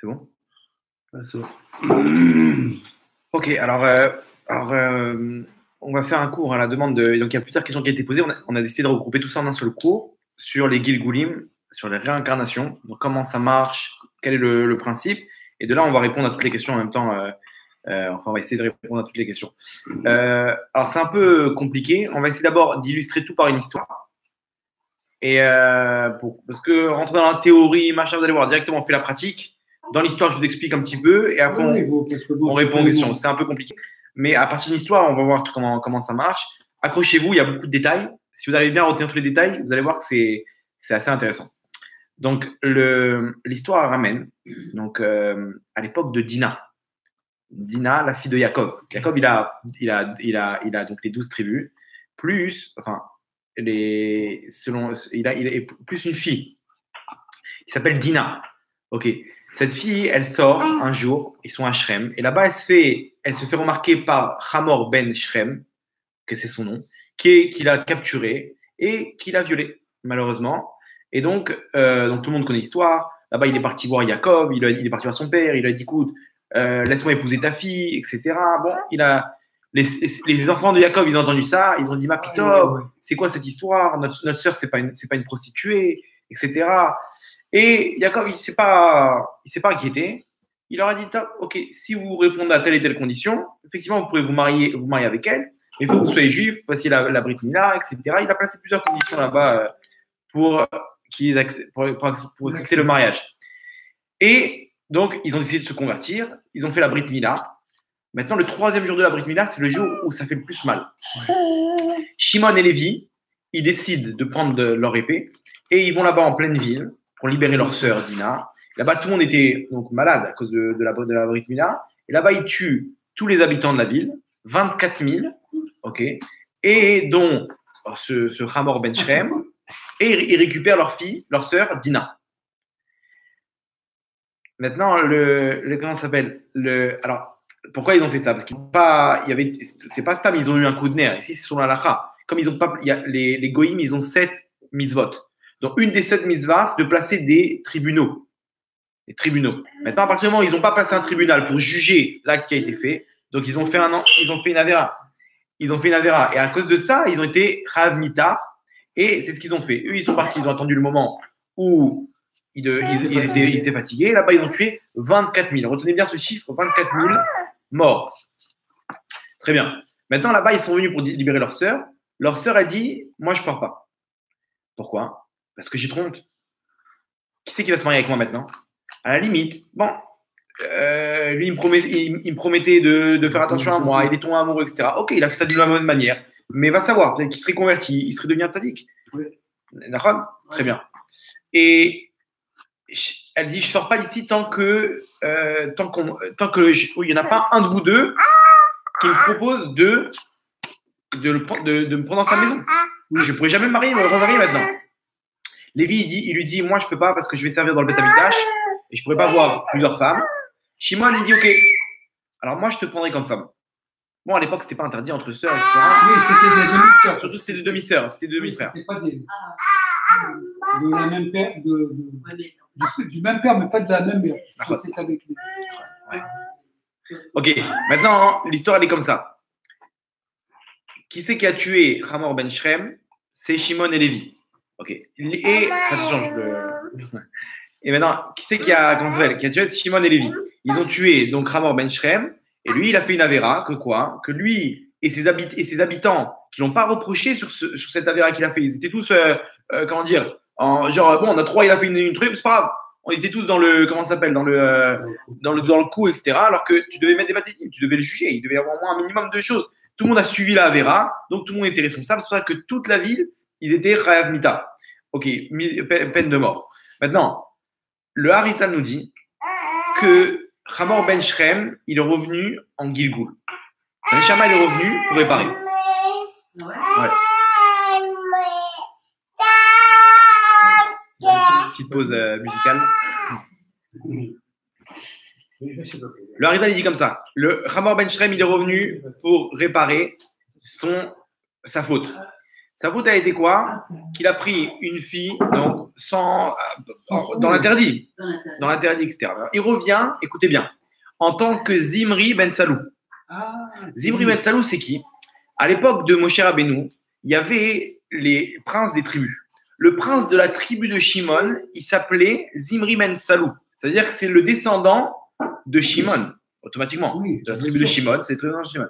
C'est bon? Ouais, c'est bon. Ok, on va faire un cours à la demande de. Donc, il y a plusieurs questions qui ont été posées. On a décidé de regrouper tout ça en un seul cours sur les Gilgulim, sur les réincarnations. Donc, comment ça marche, quel est le principe. Et de là, on va répondre à toutes les questions en même temps. Enfin, on va essayer de répondre à toutes les questions. Alors, c'est un peu compliqué. On va essayer d'abord d'illustrer tout par une histoire. Et parce que rentrer dans la théorie, machin, vous allez voir, directement, on fait la pratique. Dans l'histoire, je vous explique un petit peu et après, on répond aux questions. C'est un peu compliqué. Mais à partir d'une histoire, on va voir comment ça marche. Accrochez-vous, il y a beaucoup de détails. Si vous arrivez bien à retenir tous les détails, vous allez voir que c'est assez intéressant. Donc, l'histoire ramène donc, à l'époque de Dina. Dina, la fille de Jacob. Jacob, il a donc les 12 tribus, plus, enfin, il a plus une fille qui s'appelle Dina. Ok. Cette fille, elle sort un jour, ils sont à Shrem, et là-bas, elle se fait remarquer par Hamor ben Shrem, que c'est son nom, qui l'a capturée et qui l'a violée, malheureusement. Et donc tout le monde connaît l'histoire. Là-bas, il est parti voir Jacob, il est parti voir son père, il lui a dit, écoute, laisse-moi épouser ta fille, etc. Bon, les enfants de Jacob, ils ont entendu ça, ils ont dit, ma pito, c'est quoi cette histoire? Notre sœur, c'est pas une prostituée, etc. Et Jacob, il s'est pas inquiété. Il leur a dit, top, ok, si vous répondez à telle et telle condition, effectivement, vous pouvez vous marier avec elle. Mais il faut que vous soyez juif, voici la Brit Mila, etc. Il a placé plusieurs conditions là-bas pour accepter le mariage. Et donc, ils ont décidé de se convertir. Ils ont fait la Brit Mila. Maintenant, le 3e jour de la Brit Mila, c'est le jour où ça fait le plus mal. Shimon et Lévi, ils décident de prendre leur épée et ils vont là-bas en pleine ville pour libérer leur sœur Dina. Là-bas, tout le monde était donc malade à cause de la Brit Mila. Et là-bas, ils tuent tous les habitants de la ville, 24 000, ok, et dont ce Hamor ben Shrem, et ils récupèrent leur fille, leur sœur Dina. Maintenant, comment ça s'appelle? Alors, pourquoi ils ont fait ça? Parce c'est pas Stam, ils ont eu un coup de nerf. Ici, c'est sur la lacha. Comme ils ont pas, les goïms, ils ont 7 mitzvot. Donc, une des 7 mitzvahs, c'est de placer des tribunaux. Des tribunaux. Maintenant, à partir du moment où ils n'ont pas placé un tribunal pour juger l'acte qui a été fait, donc ils ont fait une avéra. Ils ont fait une avéra. Et à cause de ça, ils ont été Rav Mita. Et c'est ce qu'ils ont fait. Eux, ils sont partis, ils ont attendu le moment où ils étaient fatigués. Là-bas, ils ont tué 24 000. Retenez bien ce chiffre, 24 000 morts. Très bien. Maintenant, là-bas, ils sont venus pour libérer leur sœur. Leur sœur a dit, moi, je ne pars pas. Pourquoi? Parce que j'ai trop honte. Qui c'est qui va se marier avec moi maintenant? À la limite, bon, lui, il me promettait de faire attention à moi, il est tombé amoureux, etc. Ok, il a fait ça d'une mauvaise manière. Mais va savoir, peut-être qu'il serait converti, il serait devenu un tzaddik. Oui. D'accord? Très bien. Et elle dit, je ne sors pas d'ici tant que il n'y en a pas un de vous deux qui me propose de me prendre dans sa maison. Je ne pourrais jamais me remarier maintenant. Lévi, il lui dit, moi, je ne peux pas parce que je vais servir dans le Beth Amikdash et je ne pourrais pas voir plusieurs femmes. Shimon, il dit, ok, alors moi, je te prendrai comme femme. Bon, à l'époque, c'était pas interdit entre sœurs, etc. Oui, c'était des demi-sœurs. Avec c'était des demi-sœurs, c'était des demi-frères. C'était pas de la même père, du même père, mais pas de la même mère. C'était avec lui. Ok, maintenant, l'histoire, elle est comme ça. Qui c'est qui a tué Hamor ben Shrem? C'est Shimon et Lévi. Ok. Et, attention, et maintenant, qui c'est qui a tué Shimon et Lévi? Ils ont tué donc Hamor ben Shrem. Et lui, il a fait une avéra, que lui et ses habitants qui l'ont pas reproché sur cette avéra qu'il a fait, ils étaient tous, comment dire, genre, bon, on a trois, il a fait une truc, c'est pas grave. On était tous dans le, comment ça s'appelle, dans le coup, etc. Alors que tu devais mettre des bâtiments, tu devais le juger, il devait y avoir au moins un minimum de choses. Tout le monde a suivi la avéra, donc tout le monde était responsable. C'est pour ça que toute la ville, ils étaient Chayav Mita. Ok, peine de mort. Maintenant, le Harizal nous dit que Hamor ben Shrem, il est revenu en Gilgoul. Sa Neshama, il est revenu pour réparer. Ouais. Petite pause musicale. Le Harizal, il dit comme ça. Le Hamor ben Shrem, il est revenu pour réparer sa faute. Sa faute a été quoi? Qu'il a pris une fille donc, dans l'interdit. Dans l'interdit externe. Il revient, écoutez bien, en tant que Zimri Ben Salou. Zimri Ben Salou, c'est qui? À l'époque de Moshe Rabbeinu, il y avait les princes des tribus. Le prince de la tribu de Shimon, il s'appelait Zimri Ben Salou. C'est-à-dire que c'est le descendant de Shimon, automatiquement. Oui, de la tribu de Shimon, c'est le descendant de Shimon.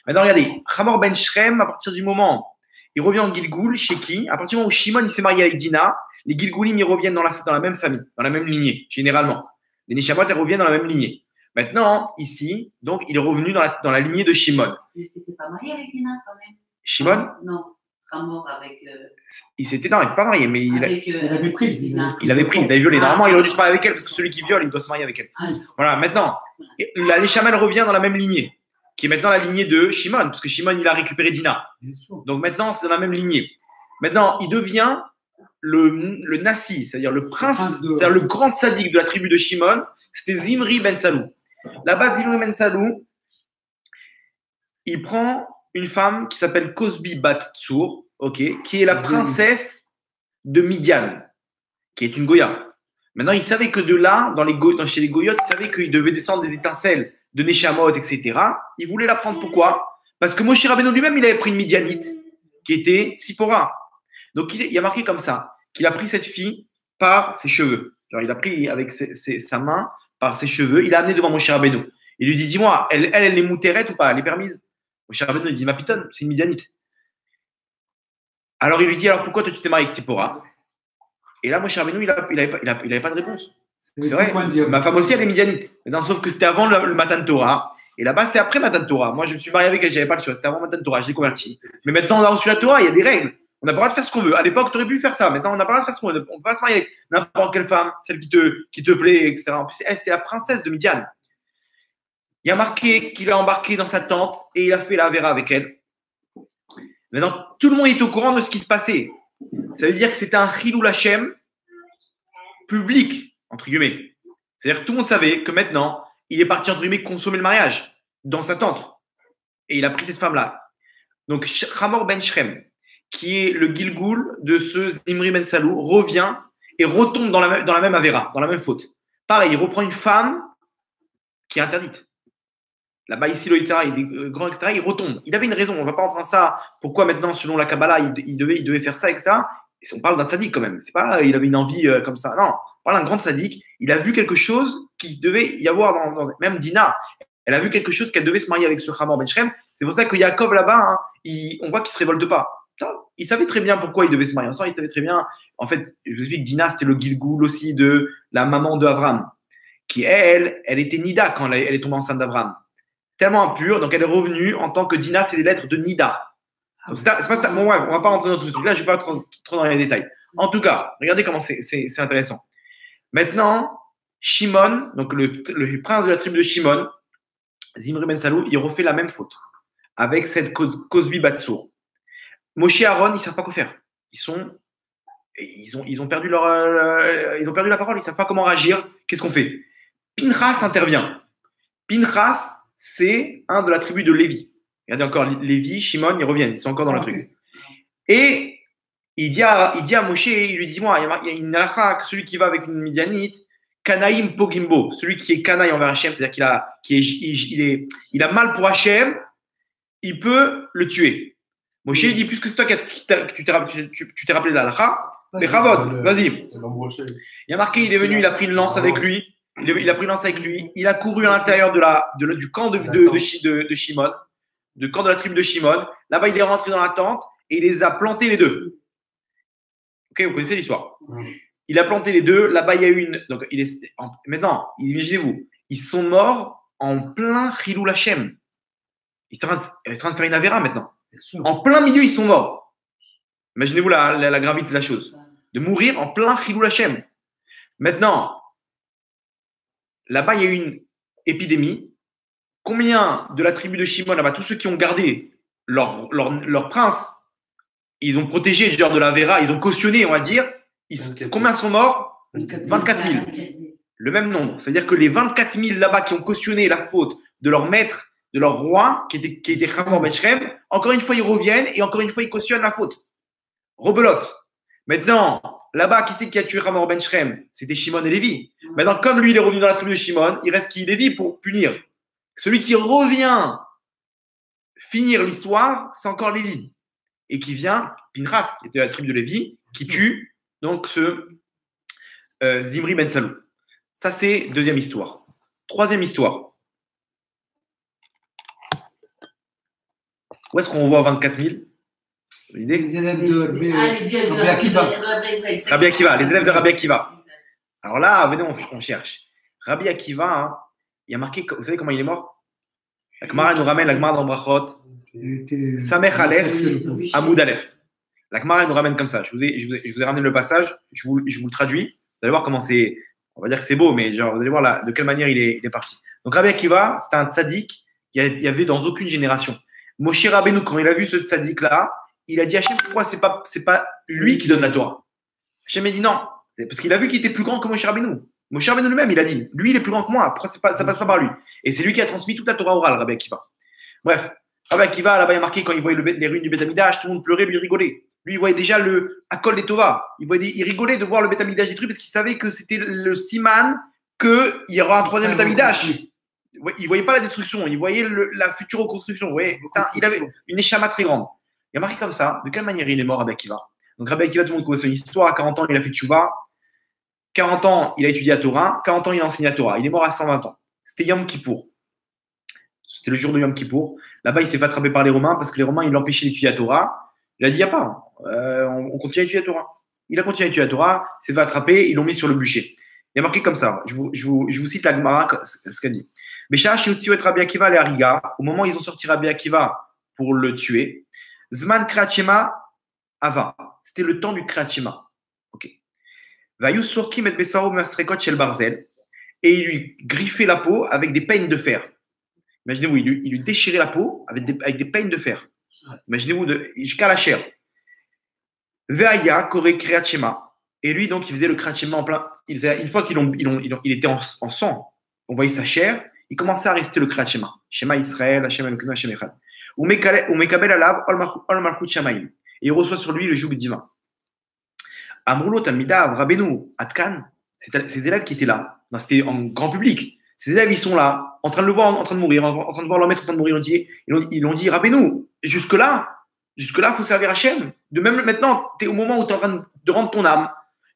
Maintenant, regardez, Hamor Ben Shrem, à partir du moment il revient en Gilgoul, chez qui? À partir du moment où Shimon il s'est marié avec Dina, les Gilgoulim ils reviennent dans la même famille, dans la même lignée, généralement. Les Neshamot elles reviennent dans la même lignée. Maintenant, ici, donc, il est revenu dans la lignée de Shimon. Il s'était pas marié avec Dina quand même. Shimon? Non, Hamor avec. Il s'était pas marié, mais il avait pris. Il avait violé. Normalement, il aurait dû se marier avec elle parce que celui qui viole, il doit se marier avec elle. Voilà, maintenant, la Neshamot revient dans la même lignée, qui est maintenant la lignée de Shimon, parce que Shimon, il a récupéré Dina. Donc maintenant, c'est dans la même lignée. Maintenant, il devient le Nassi, c'est-à-dire le prince, c'est-à-dire le grand tzaddik de la tribu de Shimon, c'était Zimri Ben Salou. Là-bas, Zimri Ben Salou, il prend une femme qui s'appelle Cosbi Bat Tsour, qui est la princesse de Midian, qui est une Goya. Maintenant, il savait que de là, chez les Goyotes, il savait qu'il devait descendre des étincelles de Neshamot, etc. Il voulait la prendre. Pourquoi? Parce que Moshe Rabbeinu lui-même, il avait pris une Midianite qui était Tsipora. Donc, il a marqué comme ça qu'il a pris cette fille par ses cheveux. Genre, il a pris avec sa main par ses cheveux. Il l'a amené devant Moshe Rabbeinu. Il lui dit, dis-moi, elle est moutérette ou pas? Elle est permise? Moshe Rabbeinu lui dit, ma pitonne, c'est une Midianite. Alors, il lui dit, alors pourquoi toi, tu t'es marié avec Tsipora? Et là, Moshe Rabbeinu, il n'avait pas de réponse. C'est vrai. Ma femme aussi, elle est midianite. Sauf que c'était avant le Matan Torah. Et là-bas, c'est après Matan Torah. Moi, je me suis marié avec elle, je n'avais pas le choix. C'était avant Matan Torah, je l'ai converti. Mais maintenant, on a reçu la Torah, il y a des règles. On n'a pas le droit de faire ce qu'on veut. À l'époque, tu aurais pu faire ça. Maintenant, on n'a pas le droit de faire ce qu'on veut. On ne peut pas se marier avec n'importe quelle femme, celle qui te plaît, etc. En plus, elle, c'était la princesse de Midian. Il y a marqué qu'il a embarqué dans sa tente et il a fait la Avera avec elle. Maintenant, tout le monde est au courant de ce qui se passait. Ça veut dire que c'était un Chilul Hashem public, entre guillemets. C'est-à-dire que tout le monde savait que maintenant, il est parti, entre guillemets, consommer le mariage dans sa tente. Et il a pris cette femme-là. Donc, Hamor Ben Shrem, qui est le Gilgoul de ce Zimri Ben Salou, revient et retombe dans la même Avera, dans la même faute. Pareil, il reprend une femme qui est interdite. Là-bas, ici, le etc., il est grand, etc., il retombe. Il avait une raison. On ne va pas rentrer dans ça. Pourquoi maintenant, selon la Kabbalah, il devait faire ça, etc. Et on parle d'un tzaddik quand même. C'est pas, il avait une envie comme ça. Non, on parle d'un grand tzaddik. Il a vu quelque chose qui devait y avoir même Dina. Elle a vu quelque chose qu'elle devait se marier avec ce Hamor Ben Shrem. C'est pour ça que Yaakov là-bas, on voit qu'il ne se révolte pas. Il savait très bien pourquoi il devait se marier ensemble. Il savait très bien. En fait, je vous explique, Dina, c'était le Gilgoul aussi de la maman de Avram, qui elle était Nida quand elle est tombée enceinte d'Avram. Tellement impure, donc elle est revenue en tant que Dina, c'est les lettres de Nida. Donc c'est pas, bon, ouais, on ne va pas rentrer dans tout ce truc-là, je ne vais pas trop dans les détails. En tout cas, regardez comment c'est intéressant. Maintenant, Shimon, donc le prince de la tribu de Shimon, Zimri Ben Salou, il refait la même faute avec cette Cosbi Batsour. Moshe et Aaron, ils ne savent pas quoi faire. Ils ont perdu la parole, ils ne savent pas comment réagir. Qu'est-ce qu'on fait? Pinchas intervient. Pinchas, c'est un de la tribu de Lévi. Regardez encore, Lévi, Shimon, ils reviennent, ils sont encore dans le truc. Et il dit à Moshe, il lui dit, moi, il y a une halakha que celui qui va avec une Midianite, Kanaïm Pogimbo, celui qui est canaille envers Hachem, c'est-à-dire qu'il a mal pour Hachem, il peut le tuer. Moshe il dit, puisque c'est toi tu t'es rappelé de l'halakha, mais Chavod, vas-y. Il y a marqué, il est venu, il a pris une lance avec lui, il a couru à l'intérieur du camp de Shimon, du camp de la tribu de Shimon. Là-bas, il est rentré dans la tente et il les a plantés les deux. Ok, vous connaissez l'histoire. Il a planté les deux. Là-bas, il y a eu une. Donc, maintenant, imaginez-vous, ils sont morts en plein Chilul Hashem. Ils sont en train de faire une Avera maintenant. En plein milieu, ils sont morts. Imaginez-vous la gravité de la chose. De mourir en plein Chilul Hashem. Maintenant, là-bas, il y a eu une épidémie. Combien de la tribu de Shimon, là-bas, tous ceux qui ont gardé leur prince, ils ont protégé genre de la Vera, ils ont cautionné, on va dire. Combien sont morts? 24 000. Le même nombre. C'est-à-dire que les 24 000 là-bas qui ont cautionné la faute de leur maître, de leur roi, qui était Hamor Ben Shrem, encore une fois, ils reviennent et encore une fois, ils cautionnent la faute. Rebelote. Maintenant, là-bas, qui c'est qui a tué Hamor Ben Shrem? C'était Shimon et Lévi. Maintenant, comme lui, il est revenu dans la tribu de Shimon, il reste qui? Lévi pour punir. Celui qui revient finir l'histoire, c'est encore Lévi. Et qui vient, Pinchas, qui était de la tribu de Lévi, qui tue donc ce Zimri Ben Salou. Ça, c'est deuxième histoire. Troisième histoire. Où est-ce qu'on voit 24 000? Les élèves de Rabbi Akiva. Rabbi Akiva, les élèves de Rabbi Akiva. Alors là, venez, on cherche. Rabbi Akiva, hein, il y a marqué, vous savez comment il est mort? La Gemara nous ramène la Gemara dans Brachot. Samech Aleph, Amoud Aleph. La Gemara nous ramène comme ça. Je vous ai ramené le passage, je vous le traduis. Vous allez voir comment c'est, on va dire que c'est beau, mais genre, vous allez voir là, de quelle manière il est parti. Donc Rabbi Akiva, c'était un tzaddik qu'il y avait dans aucune génération. Moshe Rabbeinu, quand il a vu ce tzaddik-là, il a dit Hachem, pourquoi c'est pas lui qui donne la Torah? Hachem a dit non, parce qu'il a vu qu'il était plus grand que Moshe Rabbeinu. Moshe Rabbeinu lui-même, il a dit, lui, il est plus grand que moi, pourquoi ça passe pas par lui? Et c'est lui qui a transmis toute la Torah orale, Rabbi Akiva. Bref, Rabbi Akiva, là-bas, il y a marqué quand il voyait les ruines du Beth Amikdash, tout le monde pleurait, lui rigolait. Lui, il voyait déjà le Akol des Tova. Il rigolait de voir le Beth Amikdash détruit parce qu'il savait que c'était le siman qu'il y aura un troisième Beth Amikdash. Il ne voyait pas la destruction, il voyait la future reconstruction. Vous voyez, il avait une échama très grande. Il a marqué comme ça. De quelle manière il est mort, Rabbi Akiva? Donc, Rabbi Akiva, tout le monde connaît son histoire. À 40 ans, il a fait tchouva. 40 ans, il a étudié la Torah. 40 ans, il a enseigné la Torah. Il est mort à 120 ans. C'était Yom Kippour. C'était le jour de Yom Kippour. Là-bas, il s'est fait attraper par les Romains parce que les Romains, ils l'empêchaient d'étudier la Torah. Il a dit, il n'y a pas. On continue à étudier la Torah. Il a continué à étudier la Torah. Il s'est fait attraper. Ils l'ont mis sur le bûcher. Il a marqué comme ça. Je vous cite la Gemara, ce qu'elle dit. Rabbi Akiva et Ariga, au moment où ils ont sorti Rabbi Akiva pour le tuer, Zman Krachema Ava. C'était le temps du Krachema. Ok. Vayus Sorkim et Besao Masrekot Shel Barzel. Et il lui griffait la peau avec des peignes de fer. Imaginez-vous, il lui déchirait la peau avec des peignes de fer. Imaginez-vous, jusqu'à la chair. Veaya Kore Krachema. Et lui, donc, il faisait le Krachema en plein. Une fois qu'il était en sang, on voyait sa chair. Il commençait à réciter le Kriyat Shema. Shema Israël, Hashem Elokeinu, Hashem Echad. Ou Mekabel alav, Ol Malchut Shamaim. Et il reçoit sur lui le joug divin. Amroulo Talmidav, Rabbeinu, Atkan, c'est ces élèves qui étaient là. C'était en grand public. Ces élèves, ils sont là, en train de le voir en train de mourir, en train de voir leur maître en train de mourir. Ils l'ont dit, Rabbeinu, jusque-là, il faut servir Hashem. De même maintenant, tu es au moment où tu es en train de rendre ton âme.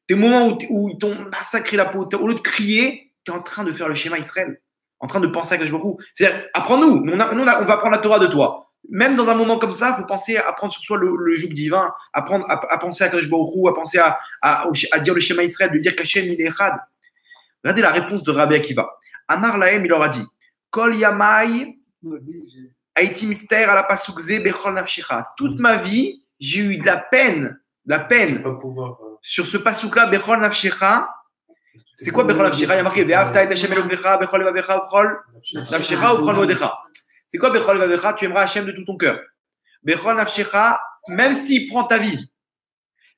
Tu es au moment où ils t'ont massacré la peau. Au lieu de crier, tu es en train de faire le schéma Israël. En train de penser à Kadosh Baruch Hu. C'est-à-dire, apprends-nous. On va prendre la Torah de toi. Même dans un moment comme ça, il faut penser à prendre sur soi le joug divin, à penser à Kadosh Baruch Hu, à penser à dire le schéma Israël, de dire qu'Hachem il est Echad. Regardez la réponse de Rabbi Akiva. Amar Lahem, il leur a dit Kol Yamai Haiti Mitztaer ala Pasuk Ze Bechol Nafshecha. Toute ma vie, j'ai eu de la peine sur ce pasuk-là, Bechol Nafshecha. C'est quoi Bechol Nafshecha? Il y a marqué Ve'avta et Hashem Elokecha, Bechol Levavecha, Bechol Nafshecha ou Bechol Modecha. C'est quoi Bechol Levavecha? Tu aimeras Hashem de tout ton cœur. Bechol Nafshecha, même s'il prend ta vie.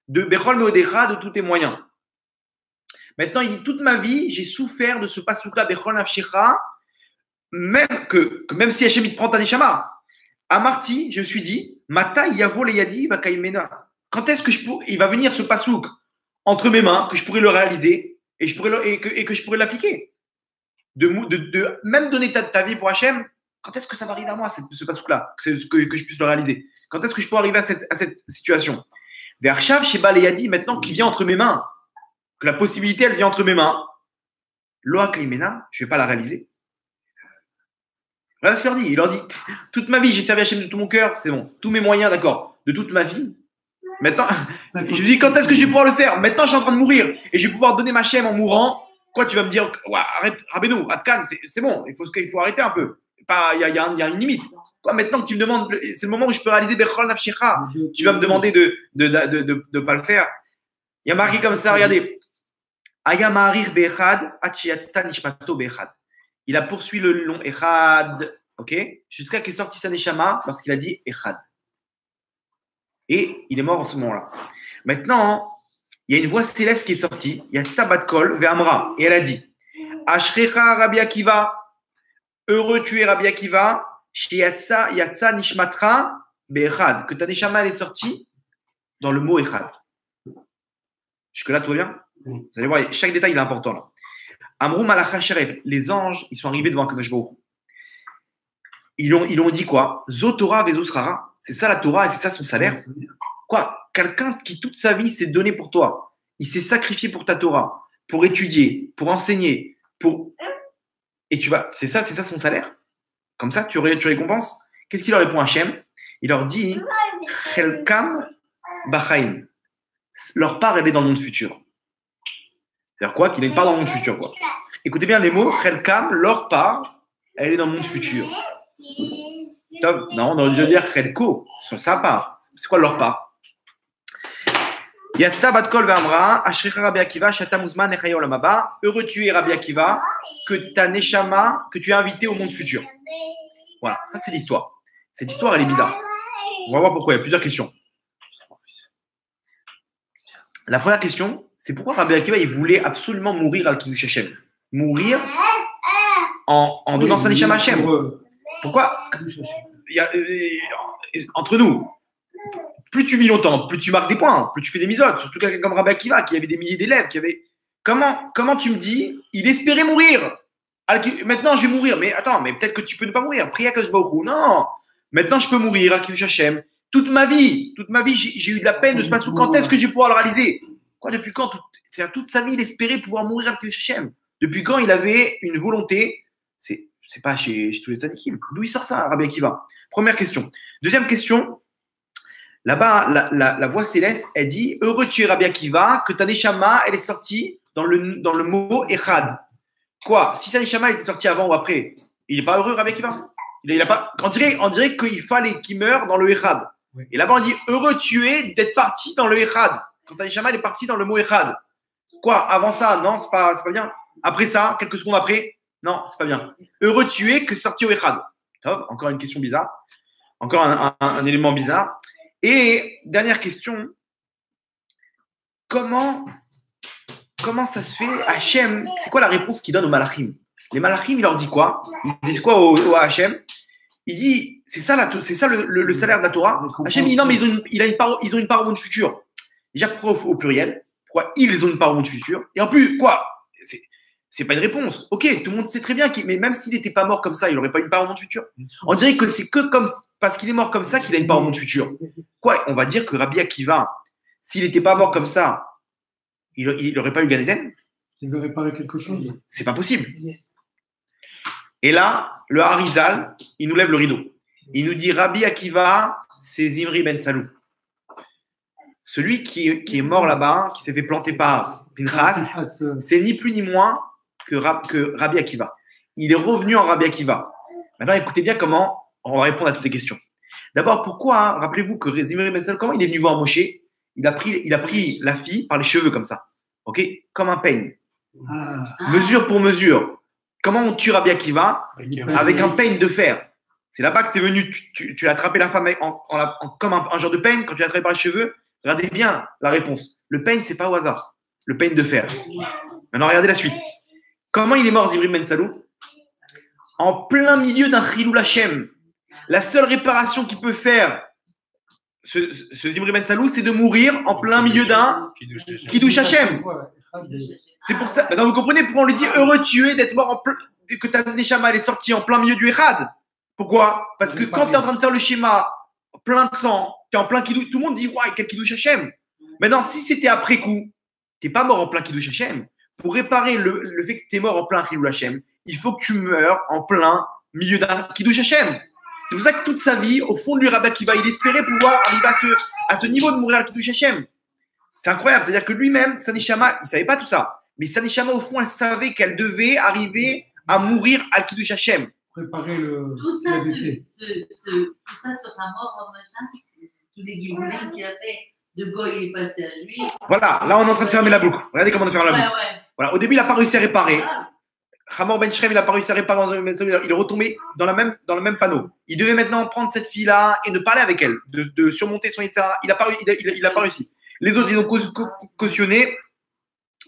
De Bechol Modecha, de tous tes moyens. Maintenant, il dit toute ma vie, j'ai souffert de ce pasuk-là, Bechol Nafshecha, même si Hashem il te prend ta neshama. Amarti, je me suis dit, Mata Yavo Leyadi Vakaimena. Quand est-ce que il va venir ce pasuk entre mes mains, que je pourrais le réaliser et que je pourrais l'appliquer. De même donner ta vie pour Hachem, quand est-ce que ça va arriver à moi, ce pasuk-là, que je puisse le réaliser? Quand est-ce que je peux arriver à cette situation? Vershav Sheba Leyadi, maintenant qui vient entre mes mains, que la possibilité, elle vient entre mes mains, Loa Kaimena, je ne vais pas la réaliser. Voilà ce qu'il leur dit. Il leur dit, toute ma vie, j'ai servi Hachem de tout mon cœur, c'est bon. Tous mes moyens, d'accord. De toute ma vie. Maintenant, je lui dis, quand est-ce que je vais pouvoir le faire? Maintenant, je suis en train de mourir et je vais pouvoir donner ma chaîne en mourant. Quoi, tu vas me dire, ouais, arrête, Rabbeinu, Atkan, c'est bon, il faut arrêter un peu. Il y a une limite. Quoi, maintenant que tu me demandes, c'est le moment où je peux réaliser Bechol Nafshecha. Tu vas me demander de pas le faire. Il y a marqué comme ça, regardez. Aya Ma'arich Bechad, Achiatta Nishmato Bechad. Il a poursuivi le long Echad, ok, jusqu'à qu'il sorti sa Neshama parce qu'il a dit Echad. Et il est mort en ce moment-là. Maintenant, il y a une voix céleste qui est sortie. Il y a Sabat Kol, Ve'amra. Et elle a dit Ashrecha Rabbi Akiva, heureux tu es Rabbi Akiva, Yatsa Nishmatra Be'echad. Que ta Neshama elle est sortie dans le mot Echad. Jusque-là, tout va bien? Vous allez voir, chaque détail il est important là. Amrou Malacha Sheret, les anges, ils sont arrivés devant Akadosh Baruch Hu. Ils ont dit quoi? Zotora Vezosrara, c'est ça la Torah et c'est ça son salaire. Quoi? Quelqu'un qui toute sa vie s'est donné pour toi, il s'est sacrifié pour ta Torah, pour étudier, pour enseigner, et tu vas, c'est ça son salaire? Comme ça, tu récompenses? Qu'est-ce qu'il leur répond Hachem? Il leur dit Chelkam Bachaim. Leur part, elle est dans le monde futur. C'est-à-dire quoi? Qu'il n'est pas dans le monde futur, quoi. Écoutez bien les mots, Chelkam, leur part, elle est dans le monde futur. Top. Non, on aurait dû dire Chelko, sa part. C'est quoi leur part? Yatta Batkol Vamra, Ashricha Rabbi Akiva, Shata Muzman Nechaye Olam Haba. Heureux tu es, Rabbi Akiva, que ta Neshama, que tu es invité au monde futur. Voilà, ça c'est l'histoire. Cette histoire, elle est bizarre. On va voir pourquoi. Il y a plusieurs questions. La première question, c'est pourquoi Rabbi Akiva il voulait absolument mourir al Kiddush Hashem. Mourir en donnant sa Neshama à Hashem. Pourquoi? Entre nous, plus tu vis longtemps, plus tu marques des points, plus tu fais des misotes. Surtout quelqu'un comme Rabbi Akiva qui avait des milliers d'élèves, Comment tu me dis, il espérait mourir. Maintenant, je vais mourir. Mais attends, mais peut-être que tu peux ne pas mourir. Priez à Kadosh Baruch Hu. Non. Maintenant, je peux mourir al Kiddush Hashem. Toute ma vie, j'ai eu de la peine de se passer. Quand est-ce que je vais pouvoir le réaliser? Quoi, depuis quand? Toute sa vie, il espérait pouvoir mourir al Kiddush Hashem. Depuis quand il avait une volonté? C'est pas chez tous les tzadikim. D'où il sort ça, Rabbi Akiva? Première question. Deuxième question. Là-bas, la voix céleste, elle dit heureux tu es, Rabbi Akiva, que ta neshama, elle est sortie dans le mot Echad. Quoi? Si sa neshama, elle était sortie avant ou après, il n'est pas heureux, Rabbi Akiva? Il a pas. On dirait qu'il fallait qu'il meure dans le Echad. Oui. Et là-bas, on dit heureux tu es d'être parti dans le Echad. Quand ta neshama, elle est partie dans le mot Echad. Quoi? Avant ça, non, c'est pas bien. Après ça, quelques secondes après, non, c'est pas bien. Heureux tu es que c'est sorti au Echad. Encore une question bizarre. Encore un élément bizarre. Et dernière question, comment ça se fait? Hachem, c'est quoi la réponse qu'il donne aux Malachim? Les Malachim, il leur dit quoi? Ils disent quoi au Hachem? Il dit, c'est ça le salaire de la Torah. Hachem dit non, mais ils ont une part au monde futur. Déjà, pourquoi au pluriel? Pourquoi ils ont une part au monde futur? Et en plus, quoi? C'est pas une réponse. Ok, tout le monde sait très bien, mais même s'il n'était pas mort comme ça, il n'aurait pas une part au monde futur. On dirait que c'est que parce qu'il est mort comme ça qu'il a une part au monde futur. Quoi? On va dire que Rabbi Akiva, s'il n'était pas mort comme ça, il n'aurait pas eu Gan Eden? Il aurait réparé quelque chose? C'est pas possible. Et là, le Harizal, il nous lève le rideau. Il nous dit Rabbi Akiva, c'est Zimri ben Salou. Celui qui est mort là-bas, qui s'est fait planter par Pinchas, c'est ni plus ni moins que Rabbi Akiva. Il est revenu en Rabbi Akiva. Maintenant, écoutez bien comment on va répondre à toutes les questions. D'abord, pourquoi, rappelez-vous que Zimri ben Salou, comment il est venu voir Moshe? Il a pris la fille par les cheveux comme ça, ok, comme un peigne, mesure pour mesure. Comment on tue Rabbi Akiva? Avec un peigne de fer. C'est là-bas que tu es venu, tu as attrapé la femme comme un genre de peigne quand tu l'as attrapé par les cheveux. Regardez bien la réponse. Le peigne, c'est pas au hasard. Le peigne de fer. Maintenant, regardez la suite. Comment il est mort, Zimri ben Salou? En plein milieu d'un Chilul Hashem. La seule réparation qu'il peut faire, ce Zimri ben Salou, c'est de mourir en plein milieu d'un Kiddush Hashem. C'est pour ça. Maintenant, vous comprenez pourquoi on lui dit heureux tu es d'être mort que ta neshama est sortie en plein milieu du Echad. Pourquoi? Parce que quand tu es en train de faire le schéma plein de sang, tu es en plein Kiddush, tout le monde dit ouais, quel Kiddush Hashem. Maintenant, si c'était après coup, tu n'es pas mort en plein Kiddush Hashem. Pour réparer le fait que tu es mort en plein Chilul Hashem, il faut que tu meurs en plein milieu d'un Kiddush Hashem. C'est pour ça que toute sa vie, au fond de lui, Rabbi Akiva, il espérait pouvoir arriver à ce niveau de mourir al Kiddush Hashem. C'est incroyable, c'est-à-dire que lui-même, sa neshama, il ne savait pas tout ça. Mais sa neshama, au fond, elle savait qu'elle devait arriver à mourir al Kiddush Hashem. Préparer tout ça sera mort en machin, tous les guillemets qu'il a fait. De Goy est passé à Juif. Voilà, là on est en train de fermer la boucle. Regardez comment on fait la boucle. Ouais. Voilà, au début, il n'a pas réussi à réparer. Hamor Ben Shrem, il n'a pas réussi à réparer. Il est retombé dans le même panneau. Il devait maintenant prendre cette fille-là et ne parler avec elle, de surmonter son Yitzhara. Il n'a pas réussi. Les autres, ils ont cautionné.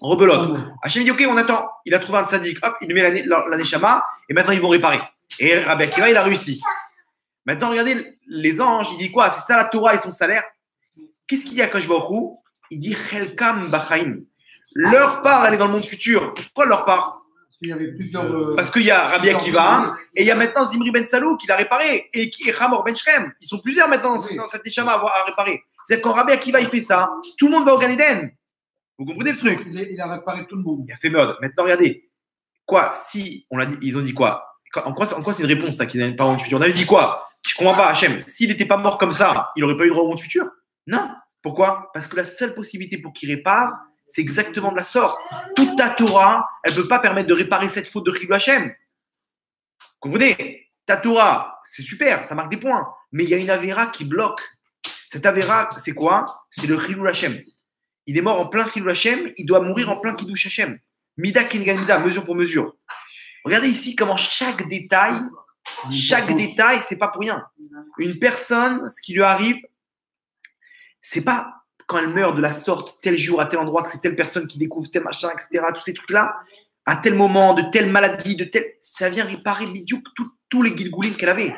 Rebelote. Hachem dit ok, on attend. Il a trouvé un tzaddik. Hop, il lui met la neshama et maintenant ils vont réparer. Et Rabbi Akiva, il a réussi. Maintenant, regardez, les anges, il dit quoi? C'est ça la Torah et son salaire? Qu'est-ce qu'il dit à Akadosh Baruch Hu? Il dit Chelkam Bachaim. Leur part, elle est dans le monde futur. Pourquoi leur part? Parce qu'il y a Rabbi Akiva et il y a maintenant Zimri Ben Salou qui l'a réparé et Hamor Ben Shrem. Ils sont plusieurs maintenant dans cette Neshama à réparer. C'est-à-dire quand Rabbi Akiva il fait ça, tout le monde va au Gan Eden. Vous comprenez le truc? Il a réparé tout le monde. Il a fait mode. Maintenant, regardez. Quoi? Si, on l'a dit, ils ont dit quoi? En quoi c'est une réponse, ça, qu'il n'a pas au monde futur? On avait dit quoi? Je comprends pas, Hachem. S'il n'était pas mort comme ça, il n'aurait pas eu droit au monde futur? Non. Pourquoi? Parce que la seule possibilité pour qu'il répare, c'est exactement de la sorte. Toute ta Torah, elle ne peut pas permettre de réparer cette faute de Chilou Hachem. Vous comprenez? Ta Torah, c'est super, ça marque des points. Mais il y a une Avéra qui bloque. Cette Avéra, c'est quoi? C'est le Chilou Hachem. Il est mort en plein Chilou Hachem, il doit mourir en plein Kiddush Hachem. Mida Kengan Mida, mesure pour mesure. Regardez ici comment chaque détail, c'est pas pour rien. Une personne, ce qui lui arrive, c'est pas quand elle meurt de la sorte, tel jour, à tel endroit, que c'est telle personne qui découvre tel machin, etc., tous ces trucs-là, à tel moment, de telle maladie, ça vient réparer tous les Gilgoulim qu'elle avait.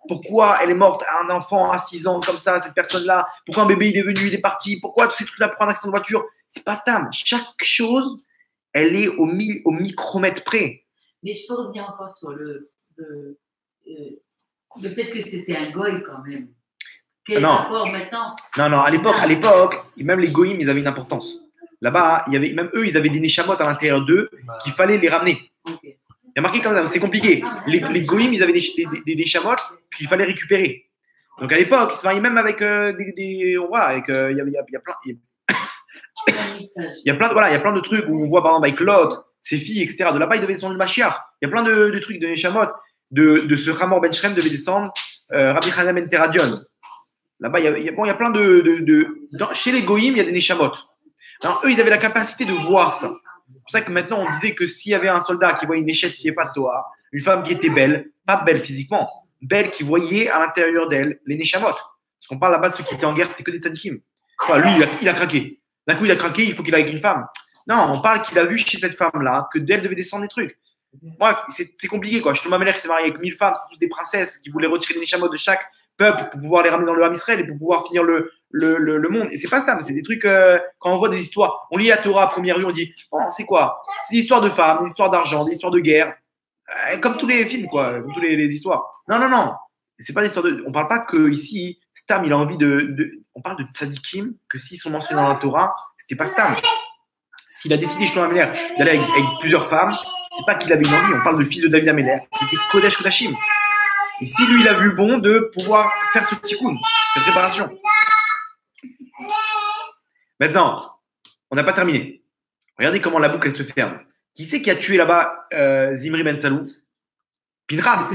Pourquoi elle est morte à un enfant à 6 ans comme ça, cette personne-là? Pourquoi un bébé il est venu, il est parti? Pourquoi tous ces trucs-là pour un accident de voiture? C'est pas stable. Chaque chose, elle est au micromètre près. Mais je peux revenir encore sur le fait que c'était un goy quand même. Quel rapport maintenant? Non, à l'époque, même les goïms, ils avaient une importance. Là-bas, même eux, ils avaient des neshamot à l'intérieur d'eux qu'il fallait les ramener. Okay. Il y a marqué comme ça, c'est compliqué. Les goïms, ils avaient des neshamot qu'il fallait récupérer. Donc à l'époque, ils se mariaient même avec des rois. Il y a plein. Il y a plein de trucs où on voit par exemple avec Lot, ses filles, etc. De là-bas, il devait descendre le Mashiach. Il y a plein de trucs de neshamot. De ce Hamor Ben Shrem devait descendre Rabbi Hanam Ben Teradion. Là-bas, il y a plein chez les goïms, il y a des neshamot. Alors, eux, ils avaient la capacité de voir ça. C'est pour ça que maintenant, on disait que s'il y avait un soldat qui voyait une échette qui est pas Toa, une femme qui était belle, pas belle physiquement, belle qui voyait à l'intérieur d'elle les neshamot. Parce qu'on parle là-bas de ceux qui étaient en guerre, c'était que des tzadikim. Enfin, lui, il a craqué. D'un coup, il a craqué, il faut qu'il aille avec une femme. Non, on parle qu'il a vu chez cette femme-là que d'elle devait descendre des trucs. Bref, c'est compliqué, quoi. Shlomo Ameler qui s'est marié avec 1000 femmes, c'est toutes des princesses qui voulaient retirer les neshamot de chaque peuple pour pouvoir les ramener dans le Ham Israël et pour pouvoir finir le monde. Et c'est pas stable, c'est des trucs, quand on voit des histoires, on lit la Torah à première vue, on dit, oh, c'est quoi? C'est des histoires de femmes, des histoires d'argent, des histoires de guerre, comme tous les films, quoi, comme toutes les histoires. Non. C'est pas des histoires de. On parle pas que ici, Stam, il a envie on parle de tzadikim, que s'ils sont mentionnés dans la Torah, c'était pas Stam. S'il a décidé, Shlomo Ameler, d'aller avec plusieurs femmes, c'est pas qu'il avait une envie. On parle du fils de David Ameler, qui était Kodesh Kodashim. Et si lui, il a vu bon de pouvoir faire ce tikkun, cette réparation. Maintenant, on n'a pas terminé. Regardez comment la boucle, elle se ferme. Qui c'est qui a tué là-bas Zimri Ben Salou? Pinchas.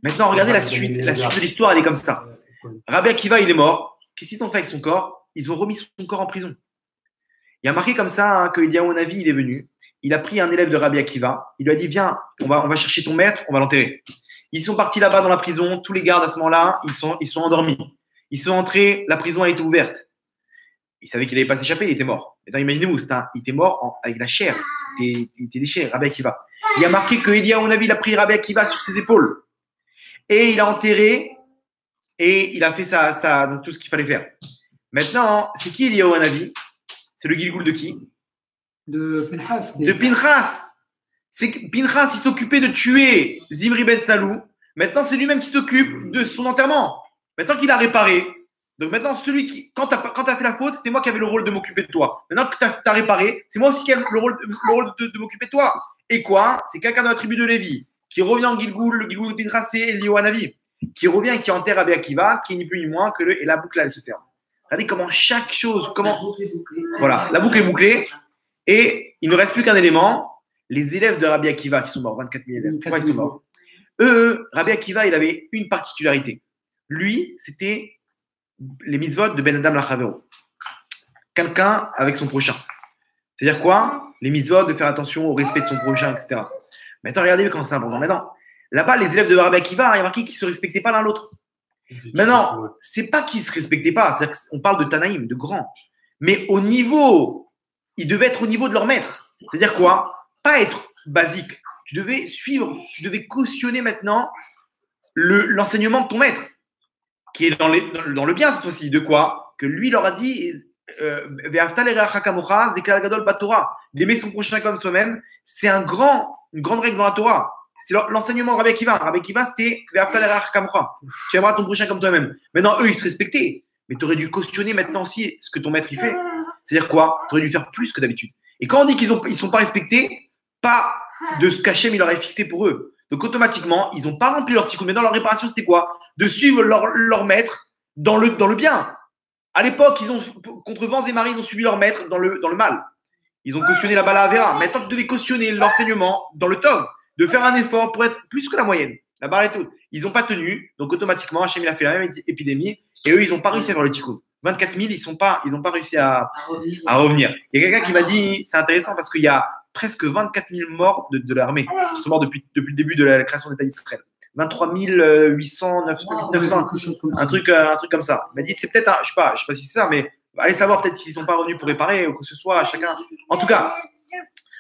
Maintenant, regardez la suite. La suite de l'histoire, elle est comme ça. Rabbi Akiva, il est mort. Qu'est-ce qu'ils ont fait avec son corps? Ils ont remis son corps en prison. Il y a marqué comme ça que Eliyahu Hanavi, il est venu. Il a pris un élève de Rabbi Akiva. Il lui a dit, viens, on va chercher ton maître, on va l'enterrer. Ils sont partis là-bas dans la prison. Tous les gardes à ce moment-là, ils sont endormis. Ils sont entrés, la prison a été ouverte. Il savait qu'il n'allait pas s'échapper, il était mort. Maintenant, imaginez-vous, il était mort avec la chair. Il était déchiré, Rabbi Akiva. Il y a marqué que Eliyahu Hanavi, il a pris Rabbi Akiva sur ses épaules. Et il a enterré et il a fait donc tout ce qu'il fallait faire. Maintenant, c'est qui Eliyahu Hanavi? C'est le Gilgoul de qui? De Pinchas. De Pinchas. C'est que Pinchas, il s'occupait de tuer Zimri Ben Salou. Maintenant, c'est lui-même qui s'occupe de son enterrement. Maintenant qu'il a réparé. Donc maintenant, quand tu as fait la faute, c'était moi qui avais le rôle de m'occuper de toi. Maintenant que tu as réparé, c'est moi aussi qui ai le rôle de m'occuper de toi. Et quoi? C'est quelqu'un de la tribu de Lévi qui revient en Gilgoul, le Gilgoul de Pinchas, c'est Eliyahu Hanavi, qui revient et qui enterre Rabbi Akiva, qui est ni plus ni moins que et la boucle, elle se ferme. Regardez comment chaque chose, voilà, la boucle est bouclée. Et il ne reste plus qu'un élément. Les élèves de Rabbi Akiva qui sont morts, 24 000 élèves, pourquoi ils sont morts? Eux, Rabbi Akiva, il avait une particularité. Lui, c'était les mitzvot de Ben Adam Lachavero. Quelqu'un avec son prochain. C'est-à-dire quoi? Les mitzvot, de faire attention au respect de son prochain, etc. Maintenant, regardez comment c'est important. Maintenant, là-bas, les élèves de Rabbi Akiva, il y a marqué qu'ils ne se respectaient pas l'un l'autre. Maintenant, c'est pas qu'ils ne se respectaient pas. C'est-à-dire qu'on parle de Tanaïm, de grands. Mais au niveau, ils devaient être au niveau de leur maître. C'est-à-dire quoi? Pas être basique. Tu devais suivre, tu devais cautionner maintenant l'enseignement de ton maître, qui est dans le bien cette fois-ci. De quoi? que lui leur a dit d'aimer son prochain comme soi-même, c'est une grande règle dans la Torah. C'est l'enseignement de Rabbi Akiva. Rabbi Akiva, c'était tu aimeras ton prochain comme toi-même. Maintenant, eux, ils se respectaient. Mais tu aurais dû cautionner maintenant aussi ce que ton maître il fait. C'est-à-dire quoi? Tu aurais dû faire plus que d'habitude. Et quand on dit qu'ils ne sont pas respectés, pas de ce qu'Hachem il leur a fixé pour eux. Donc automatiquement, ils n'ont pas rempli leur tikkun. Mais dans leur réparation, c'était quoi? De suivre leur maître dans le bien. À l'époque, contre vents et marées, ils ont suivi leur maître dans le mal. Ils ont cautionné la bala avera. Maintenant, tu devais cautionner l'enseignement dans le tov, de faire un effort pour être plus que la moyenne. La barre est toute. Ils n'ont pas tenu, donc automatiquement, Hachem il a fait la même épidémie et eux, ils n'ont pas réussi à faire le tikkun. 24 000, ils n'ont pas réussi à revenir. Il y a quelqu'un qui m'a dit, c'est intéressant parce qu'il y a presque 24 000 morts de l'armée qui sont morts depuis le début de la création de l'État d'Israël. 23 800, 900, un truc comme ça. Il m'a dit, c'est peut-être, je sais pas si c'est ça, mais allez savoir peut-être s'ils ne sont pas revenus pour réparer ou que ce soit, chacun. En tout cas,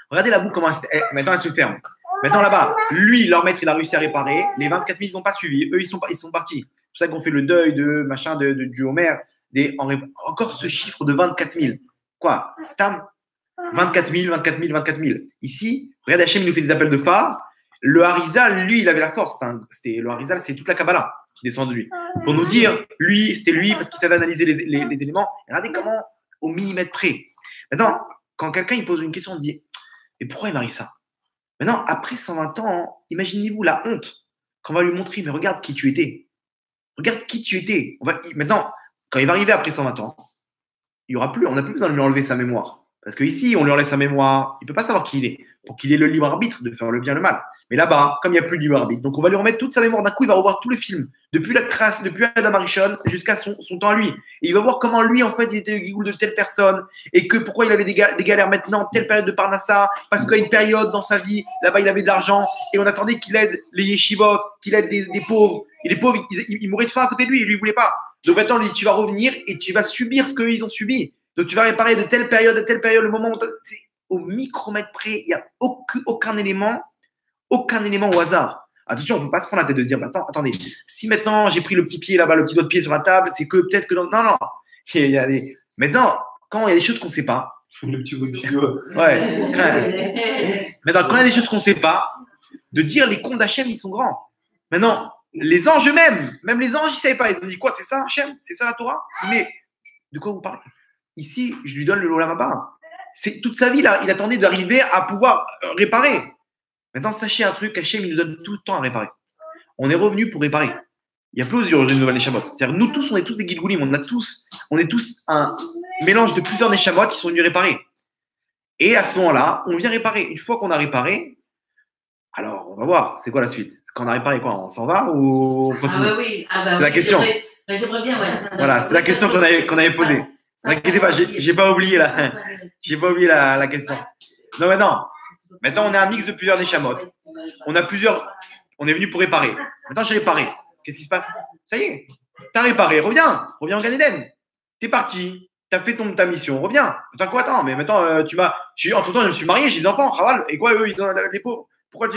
regardez la boucle, comment maintenant elle se ferme. Maintenant là-bas, lui, leur maître, il a réussi à réparer. Les 24 000, ils n'ont pas suivi. Eux, ils sont partis. C'est pour ça qu'on fait le deuil du Homer. Encore ce chiffre de 24 000. Quoi? Stam 24 000, 24 000, 24 000. Ici, regardez, Hachem, il nous fait des appels de phare. Le Harizal, lui, il avait la force. Le Harizal, c'est toute la Kabbalah qui descend de lui. Pour nous dire, c'était lui parce qu'il savait analyser les éléments. Et regardez comment, au millimètre près. Maintenant, quand quelqu'un il pose une question, on dit, mais pourquoi il m'arrive ça? Maintenant, après 120 ans, imaginez-vous la honte qu'on va lui montrer, mais regarde qui tu étais. Regarde qui tu étais. Maintenant, quand il va arriver après 120 ans, on n'a plus besoin de lui enlever sa mémoire. Parce qu'ici, on lui enlève sa mémoire, il ne peut pas savoir qui il est, pour qu'il ait le libre arbitre de faire le bien et le mal. Mais là-bas, comme il n'y a plus de libre arbitre, donc on va lui remettre toute sa mémoire. D'un coup, il va revoir tous les films, depuis la crasse, depuis Adam Arishon, jusqu'à son temps à lui. Et il va voir comment lui, en fait, il était le gigoul de telle personne, et que pourquoi il avait des galères maintenant, telle période de Parnassa, parce qu'à une période dans sa vie, là-bas, il avait de l'argent, et on attendait qu'il aide les yeshivot, qu'il aide des pauvres. Et les pauvres, ils mouraient de faim à côté de lui, et lui, il ne voulait pas. Donc maintenant, tu vas revenir et tu vas subir ce qu'ils ont subi. Donc tu vas réparer de telle période à telle période, le moment où au micromètre près, il n'y a aucun élément au hasard. Attention, il ne faut pas se prendre la tête de dire, attendez, si maintenant j'ai pris le petit pied là-bas, le petit doigt de pied sur la table, c'est que peut-être que non. Maintenant, quand il y a des choses qu'on ne sait pas, le petit bout de pied. Ouais. Maintenant, quand il y a des choses qu'on ne sait pas, de dire les comptes d'Hachem, ils sont grands. Maintenant, les anges eux-mêmes, même les anges, ils ne savaient pas. Ils ont dit quoi? C'est ça, Hachem? C'est ça la Torah? Mais de quoi vous parlez? Ici, je lui donne le Olam Haba. C'est toute sa vie, là, il attendait d'arriver à pouvoir réparer. Maintenant, sachez un truc, Hachem, il nous donne tout le temps à réparer. On est revenu pour réparer. Il n'y a plus aux nouvelles Neshamot. C'est-à-dire, nous tous, on est tous des Gilgulim. On est tous un mélange de plusieurs Neshamot qui sont venus réparer. Et à ce moment-là, on vient réparer. Une fois qu'on a réparé, alors, on va voir, c'est quoi la suite? Quand on a réparé quoi? On s'en va ou on continue? Oui. C'est la question. J'aimerais bien, ouais. Voilà, c'est la question qu'on avait posée. Ne vous inquiétez pas, j'ai pas oublié la question. Non, maintenant, on a un mix de plusieurs Neshamot. On est venu pour réparer. Maintenant, j'ai réparé. Qu'est-ce qui se passe? Ça y est, tu as réparé. Reviens en Gan Eden. Tu es parti. Tu as fait ta mission. Reviens. Attends, mais maintenant, entre-temps, je me suis marié, j'ai des enfants. Chaval. Et quoi, eux, les pauvres? Pourquoi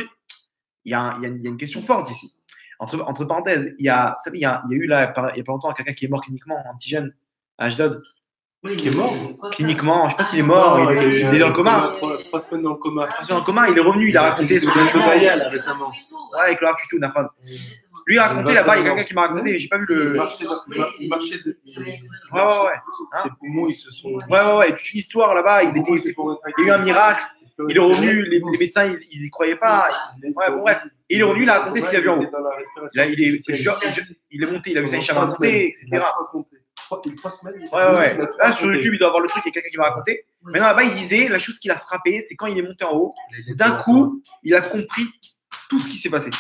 il y a une question forte ici. Entre parenthèses, il y a eu là, il n'y a pas longtemps quelqu'un qui est mort cliniquement, un petit jeune à Ashdod. Oui, il est mort. Cliniquement, je ne sais pas s'il est mort, il est dans le coma. 3 semaines dans le coma. 3 semaines dans le coma, il est revenu, il a raconté sur le récemment. Ouais, avec le Hartutou, Nafan. Lui, il a raconté là-bas, il y a quelqu'un qui m'a raconté, j'ai pas vu le. Il marchait de. Ouais. Ses poumons, ils se sont. Ouais, toute une histoire là-bas, il y a eu un miracle, il est revenu, les médecins, ils y croyaient pas. Ouais, bon, bref. Et il est revenu, il a raconté ce qu'il a vu en haut. Là, il est monté, il a vu sa Hicham monter, etc. Ouais. Là, sur YouTube, il doit avoir le truc, il y a quelqu'un qui m'a raconté. Maintenant, là-bas, il disait, la chose qui l'a frappé, c'est quand il est monté en haut, d'un coup, il a compris tout ce qui s'est passé.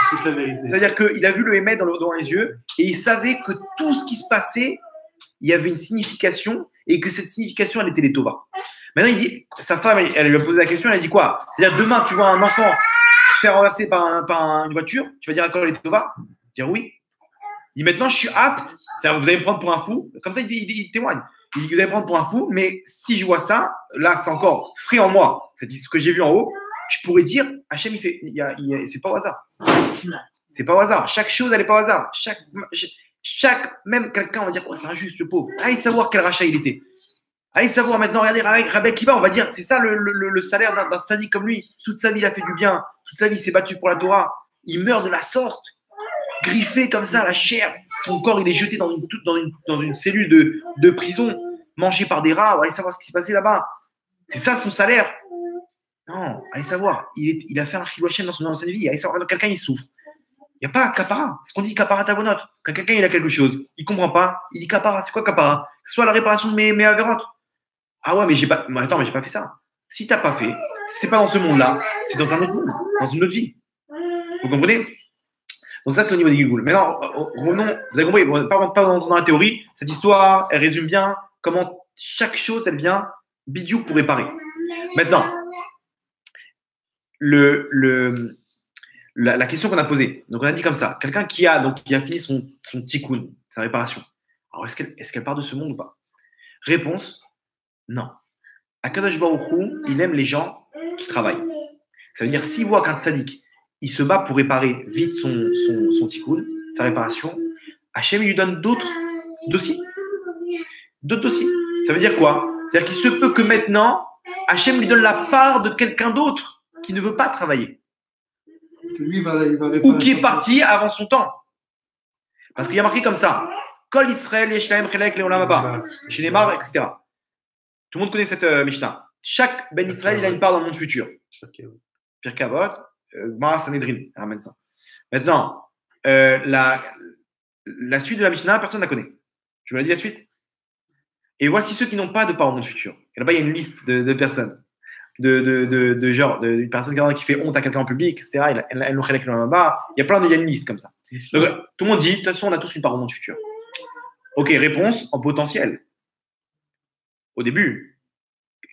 Toute la vérité. C'est-à-dire qu'il a vu le Hémet dans les yeux et il savait que tout ce qui se passait, il y avait une signification et que cette signification, elle était les Tova. Maintenant, il dit, sa femme, elle lui a posé la question, elle a dit quoi? C'est-à-dire, demain, tu vois un enfant se faire renverser par une voiture, tu vas dire à quoi les Tova? Dire oui. Il dit, maintenant, je suis apte. C'est-à-dire, vous allez me prendre pour un fou. Comme ça, il témoigne. Il dit, vous allez me prendre pour un fou, mais si je vois ça, là, c'est encore frais en moi. C'est ce que j'ai vu en haut. Je pourrais dire, Hachem, c'est pas au hasard. C'est pas au hasard. Chaque chose, elle n'est pas au hasard. Même quelqu'un, on va dire quoi, c'est injuste, le pauvre. Allez savoir quel rachat il était. Allez savoir maintenant, regardez Rabbi Akiva, on va dire, c'est ça le salaire d'un tzaddik comme lui. Toute sa vie, il a fait du bien. Toute sa vie, il s'est battu pour la Torah. Il meurt de la sorte, griffé comme ça, la chair. Son corps, il est jeté dans une cellule de prison, mangé par des rats. Allez savoir ce qui s'est passé là-bas. C'est ça son salaire. Non, allez savoir. Il a fait un chilou Hashem dans son ancienne vie. Allez savoir, quelqu'un, il souffre. Il n'y a pas kapara. C'est ce qu'on dit kapara tavonot. Quand quelqu'un il a quelque chose, il ne comprend pas, il dit kapara. C'est quoi kapara? Soit la réparation de mes avérotes. Ah ouais, mais attends, mais j'ai pas fait ça. Si tu n'as pas fait, si c'est pas dans ce monde-là, c'est dans un autre monde, dans une autre vie. Vous comprenez? Donc ça, c'est au niveau des Gilgoul. Maintenant, revenons, vous avez compris, on ne va pas rentrer dans la théorie. Cette histoire, elle résume bien comment chaque chose, elle vient bidou pour réparer. Maintenant, la question qu'on a posée, donc on a dit comme ça, quelqu'un qui a fini son tikkun, sa réparation, alors est-ce qu'elle part de ce monde ou pas? Réponse, non. Akadosh Baruch Hu, il aime les gens qui travaillent. Ça veut dire, s'il voit qu'un tzaddik, il se bat pour réparer vite son tikkun, sa réparation, Hachem, il lui donne d'autres dossiers. D'autres dossiers. Ça veut dire quoi? C'est-à-dire qu'il se peut que maintenant, Hachem lui donne la part de quelqu'un d'autre qui ne veut pas travailler. Lui, il va ou qui est parti avant son temps. Parce qu'il y a marqué comme ça. Kol Israël, Yeshlaim, Chelek, Leolam Haba, chez Neymar, etc. Tout le monde connaît cette Mishnah. Chaque Ben Israël, il a une part dans le monde futur. Pirkei Avot, Gemara Sanhedrin, ramène ça. Maintenant, la suite de la Mishnah, personne ne la connaît. Je vous l'ai dit la suite. Et voici ceux qui n'ont pas de part au monde futur. Et là-bas, il y a une liste de personnes. De personne qui fait honte à quelqu'un en public, etc. Il y a une liste comme ça. Donc, tout le monde dit, de toute façon, on a tous une part au monde futur. Ok, réponse en potentiel. Au début,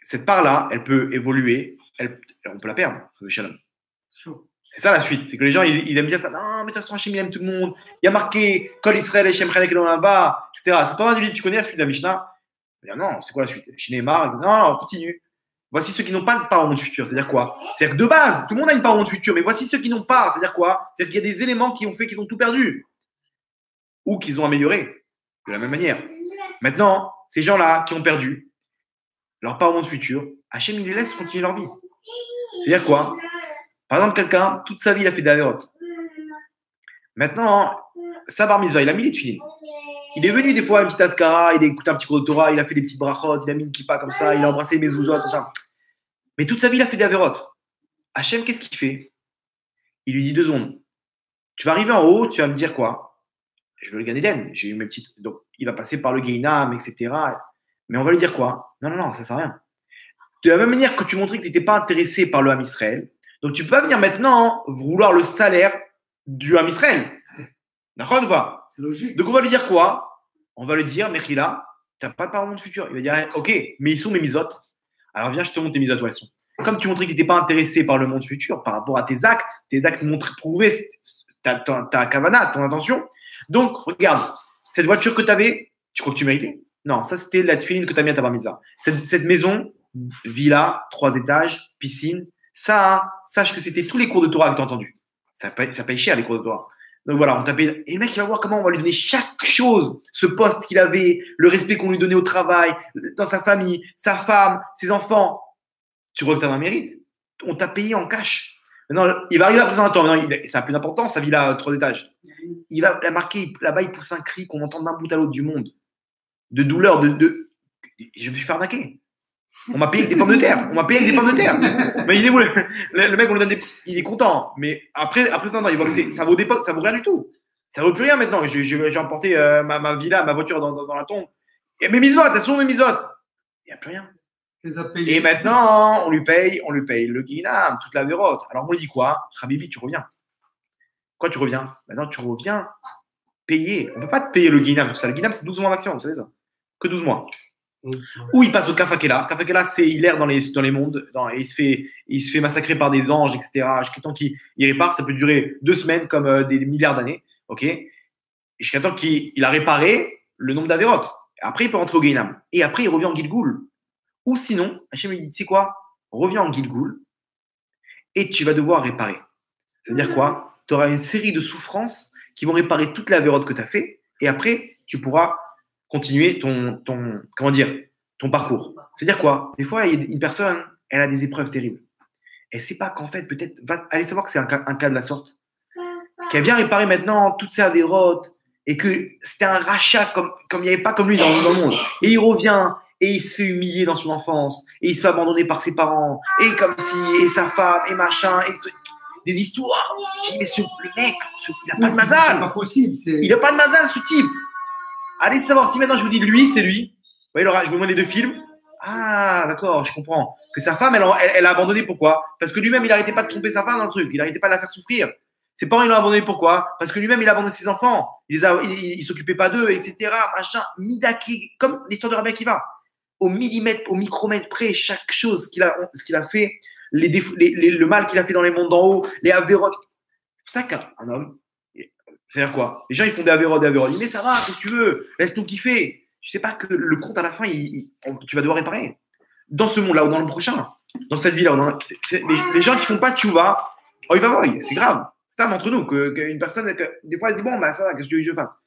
cette part-là, elle peut évoluer, on peut la perdre. C'est ça la suite. C'est que les gens, ils aiment bien ça. Non, mais de toute façon, Hachem, il aime tout le monde. Il y a marqué Kol Israël, Hachem, Chelek, Elohim, Haba, etc. C'est pas mal du livre. Tu connais la suite de la Mishnah? Non, c'est quoi la suite? Chez Neymar, non, continue. Voici ceux qui n'ont pas de part au monde futur. C'est-à-dire quoi? C'est-à-dire que de base, tout le monde a une part au monde futur, mais voici ceux qui n'ont pas. C'est-à-dire quoi? C'est-à-dire qu'il y a des éléments qui ont fait qu'ils ont tout perdu ou qu'ils ont amélioré de la même manière. Maintenant, ces gens-là qui ont perdu leur part au monde futur, Hachem, il les laisse continuer leur vie. C'est-à-dire quoi? Par exemple, quelqu'un, toute sa vie, il a fait des avérotes. Maintenant, sa bar mitzvah, il a mis les tuiles. Il est venu des fois à une petite askara, il a écouté un petit cours de Torah, il a fait des petites brachot, il a mis une kippa comme ça, il a embrassé les mezuzot, tout ça. Mais toute sa vie, il a fait des avérotes. Hachem, qu'est-ce qu'il fait? Il lui dit 2 secondes. Tu vas arriver en haut, tu vas me dire quoi? Je veux le Gan Eden. J'ai eu mes petites. Donc, il va passer par le Gehinam, etc. Mais on va lui dire quoi? Non, ça sert à rien. De la même manière que tu montrais que tu n'étais pas intéressé par le Ham Israël, donc tu peux pas venir maintenant vouloir le salaire du Ham Israël. D'accord ou pas? C'est logique. Donc on va lui dire quoi? On va lui dire, Mechila, tu n'as pas de part au monde futur. Il va dire, ok, mais ils sont mes misotes. Alors viens, je te montre tes misotes où elles sont. Comme tu montrais que tu n'étais pas intéressé par le monde futur par rapport à tes actes prouvaient ta kavana, ton intention. Donc regarde, cette voiture que tu avais, tu crois que tu méritais? Non, ça c'était la tefilin que tu as mis à ta bar mitzvah. Cette maison, villa, 3 étages, piscine, ça, sache que c'était tous les cours de Torah que tu as entendus. Ça paye cher les cours de Torah. Donc voilà, on tapait. Et le mec, il va voir comment on va lui donner chaque chose, ce poste qu'il avait, le respect qu'on lui donnait au travail, dans sa famille, sa femme, ses enfants. Tu crois que tu as un mérite? On t'a payé en cash. Maintenant, il va arriver à présent à temps. Maintenant, ça a plus d'importance, sa villa 3 étages. Il va la marquer, là-bas, il pousse un cri qu'on entend d'un bout à l'autre du monde. De douleur, je me suis fait arnaquer. On m'a payé avec des pommes de terre. Mais il est où le mec, on lui donne il est content. Mais après ça, il voit que ça vaut rien du tout. Ça vaut plus rien maintenant. J'ai emporté ma villa, ma voiture dans la tombe. Et mes misotes, elles sont mes misotes. Il n'y a plus rien. Et maintenant, on lui paye le guinam, toute la vérote. Alors on lui dit quoi? Habibi, tu reviens. Quoi, tu reviens? Maintenant, tu reviens payer. On ne peut pas te payer le guinam, tout ça. Le guinam, c'est 12 mois maximum, vous savez ça? Que 12 mois. Ou il passe au Kafakela. Kafakela, c'est il erre dans les mondes. Il se fait massacrer par des anges, etc. Jusqu'à temps qu'il répare, ça peut durer 2 semaines comme des milliards d'années. Ok. Et jusqu'à temps qu'il a réparé le nombre d'avérotes. Après, il peut rentrer au Gehinam. Et après, il revient en Gilgoul. Ou sinon, Hachem lui dit, tu sais quoi? Reviens en Gilgoul et tu vas devoir réparer. Ça veut dire quoi? Tu auras une série de souffrances qui vont réparer toute la vérote que tu as fait. et après, tu pourras continuer comment dire, ton parcours. C'est-à-dire quoi? Des fois, il y a une personne, elle a des épreuves terribles. Elle ne sait pas qu'en fait, peut-être, va aller savoir que c'est un cas de la sorte, qu'elle vient réparer maintenant toutes ses avérotes et que c'était un rachat comme il n'y avait pas comme lui dans le monde. Et il revient et il se fait humilier dans son enfance et il se fait abandonner par ses parents et comme si, et sa femme et machin, et des histoires. Je dis, mais le mec, il n'a pas de mazal. C'est pas possible. Il n'a pas de mazal, ce type. Allez savoir si maintenant je vous dis lui, c'est lui. Vous voyez, je vous montre les deux films. Ah, d'accord, je comprends. Que sa femme, elle a abandonné. Pourquoi? Parce que lui-même, il n'arrêtait pas de tromper sa femme dans le truc. Il n'arrêtait pas de la faire souffrir. Ses parents, ils l'ont abandonné. Pourquoi? Parce que lui-même, il a abandonné ses enfants. Il ne s'occupait pas d'eux, etc. Machin, midaki, comme l'histoire de Rabbi Akiva. Au millimètre, au micromètre près, chaque chose ce qu'il a fait, le mal qu'il a fait dans les mondes d'en haut, les avérotes. C'est pour ça qu'un homme, c'est-à-dire quoi? Les gens, ils font des avérotes. Ils disent, mais ça va, qu'est-ce que tu veux? Laisse-nous kiffer. Tu sais pas que le compte à la fin, tu vas devoir réparer. Dans ce monde-là ou dans le prochain, dans cette vie-là, les gens qui font pas de tchouva, oh, c'est grave. C'est entre nous qu'une personne, des fois, elle dit bon, bah ça va, qu'est-ce que tu veux que je fasse?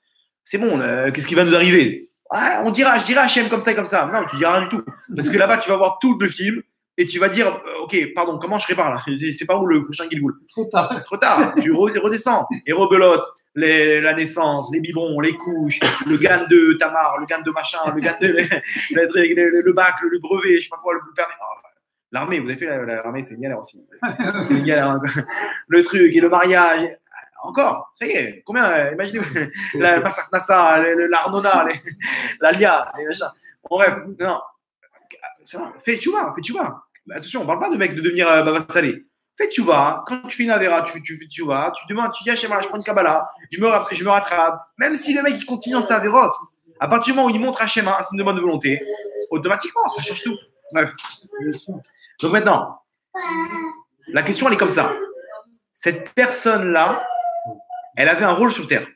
C'est bon, qu'est-ce qui va nous arriver? Ouais, je dirai Hachem comme ça et comme ça. Non, tu diras rien du tout. Parce que là-bas, tu vas voir tout le film et tu vas dire ok, pardon, comment je répare là? C'est pas où le prochain Gilgoul? Trop tard. Trop tard. Tu redescends. Et rebelote, la naissance, les biberons, les couches, le gain de Tamar, le gain de machin, le gain de le bac, le brevet, je sais pas quoi, le permis. Oh, l'armée, vous avez fait l'armée, c'est une galère aussi. C'est une galère. Hein. Le truc et le mariage. Encore, ça y est, combien, imaginez, la Passat Nassa, l'Arnona, la Lia, les machins. Bon, bref, non, ça va, fais tchouva. Attention, on parle pas de mec de devenir Baba Salé. Fais tchouva, quand tu fais une avéra, tu fais tchouva, tu demandes, tu dis, je prends une Kabbalah, je me rattrape. Même si le mec il continue dans sa avérote, à partir du moment où il montre Hachem un signe de bonne volonté, automatiquement, ça change tout. Bref. Donc maintenant, la question elle est comme ça. Cette personne-là, elle avait un rôle sur Terre.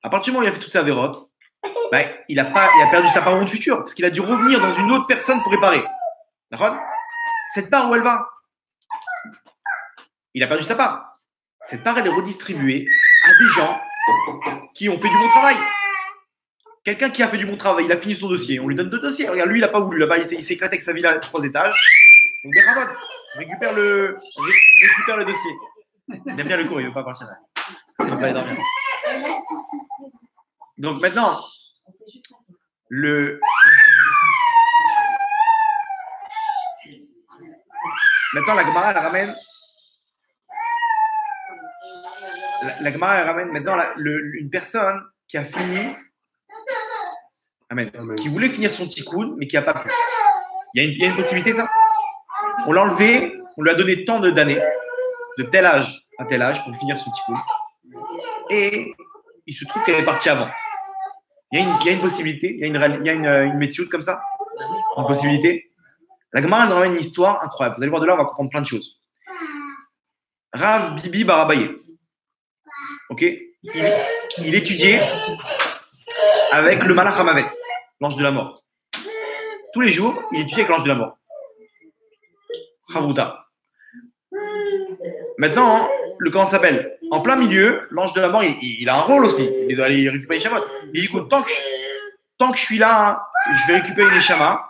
À partir du moment où il a fait toutes ses avérotes, bah, il a perdu sa part au monde futur, parce qu'il a dû revenir dans une autre personne pour réparer. D'accord? Cette part où elle va, il a perdu sa part. Cette part, elle est redistribuée à des gens qui ont fait du bon travail. Quelqu'un qui a fait du bon travail, il a fini son dossier, on lui donne 2 dossiers. Regarde, lui, il n'a pas voulu. Là-bas, il s'est éclaté avec sa villa à 3 étages. Donc, récupère le dossier. Il aime bien le cours, il ne veut pas partir là. Il ne veut pas aller dormir. Donc maintenant, maintenant la Gemara elle ramène. La Gemara elle ramène maintenant une personne qui a fini, qui voulait finir son tikkun, mais qui n'a pas pu. Il y a une possibilité, ça? On l'a enlevé, on lui a donné tant d'années, de tel âge à tel âge pour finir son tikkun. Et il se trouve qu'elle est partie avant. Il y a une possibilité, il y a une méthode comme ça, une possibilité. La Gemara nous ramène une histoire incroyable. Vous allez voir de là, on va comprendre plein de choses. Rav Bibi Barabaye. Ok, il étudiait avec le Malach Hamavet, l'ange de la mort. Tous les jours, il étudiait avec l'ange de la mort. Chavruta. Maintenant, comment ça s'appelle? En plein milieu, l'ange de la mort, il a un rôle aussi. Il doit aller récupérer les chamas. Il dit écoute, tant que je suis là, je vais récupérer les chamas.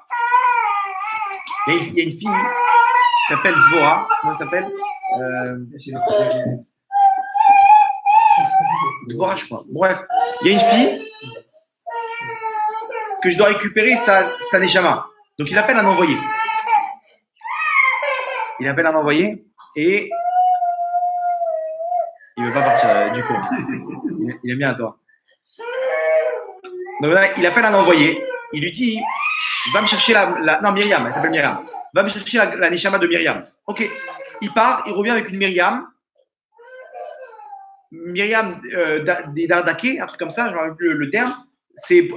Il y a une fille qui s'appelle Dvora. Comment elle s'appelle Dvora, je crois. Bref, il y a une fille que je dois récupérer sa neshama. Donc, il appelle un envoyé. Et il ne veut pas partir du coup. Il aime bien toi. Donc là, il appelle un envoyé. Il lui dit va me chercher non, Myriam, elle s'appelle Myriam. Va me chercher la neshama de Myriam. Ok. Il part, il revient avec une Myriam. Myriam des Dardaké, un truc comme ça, je ne me rappelle plus le terme. C'est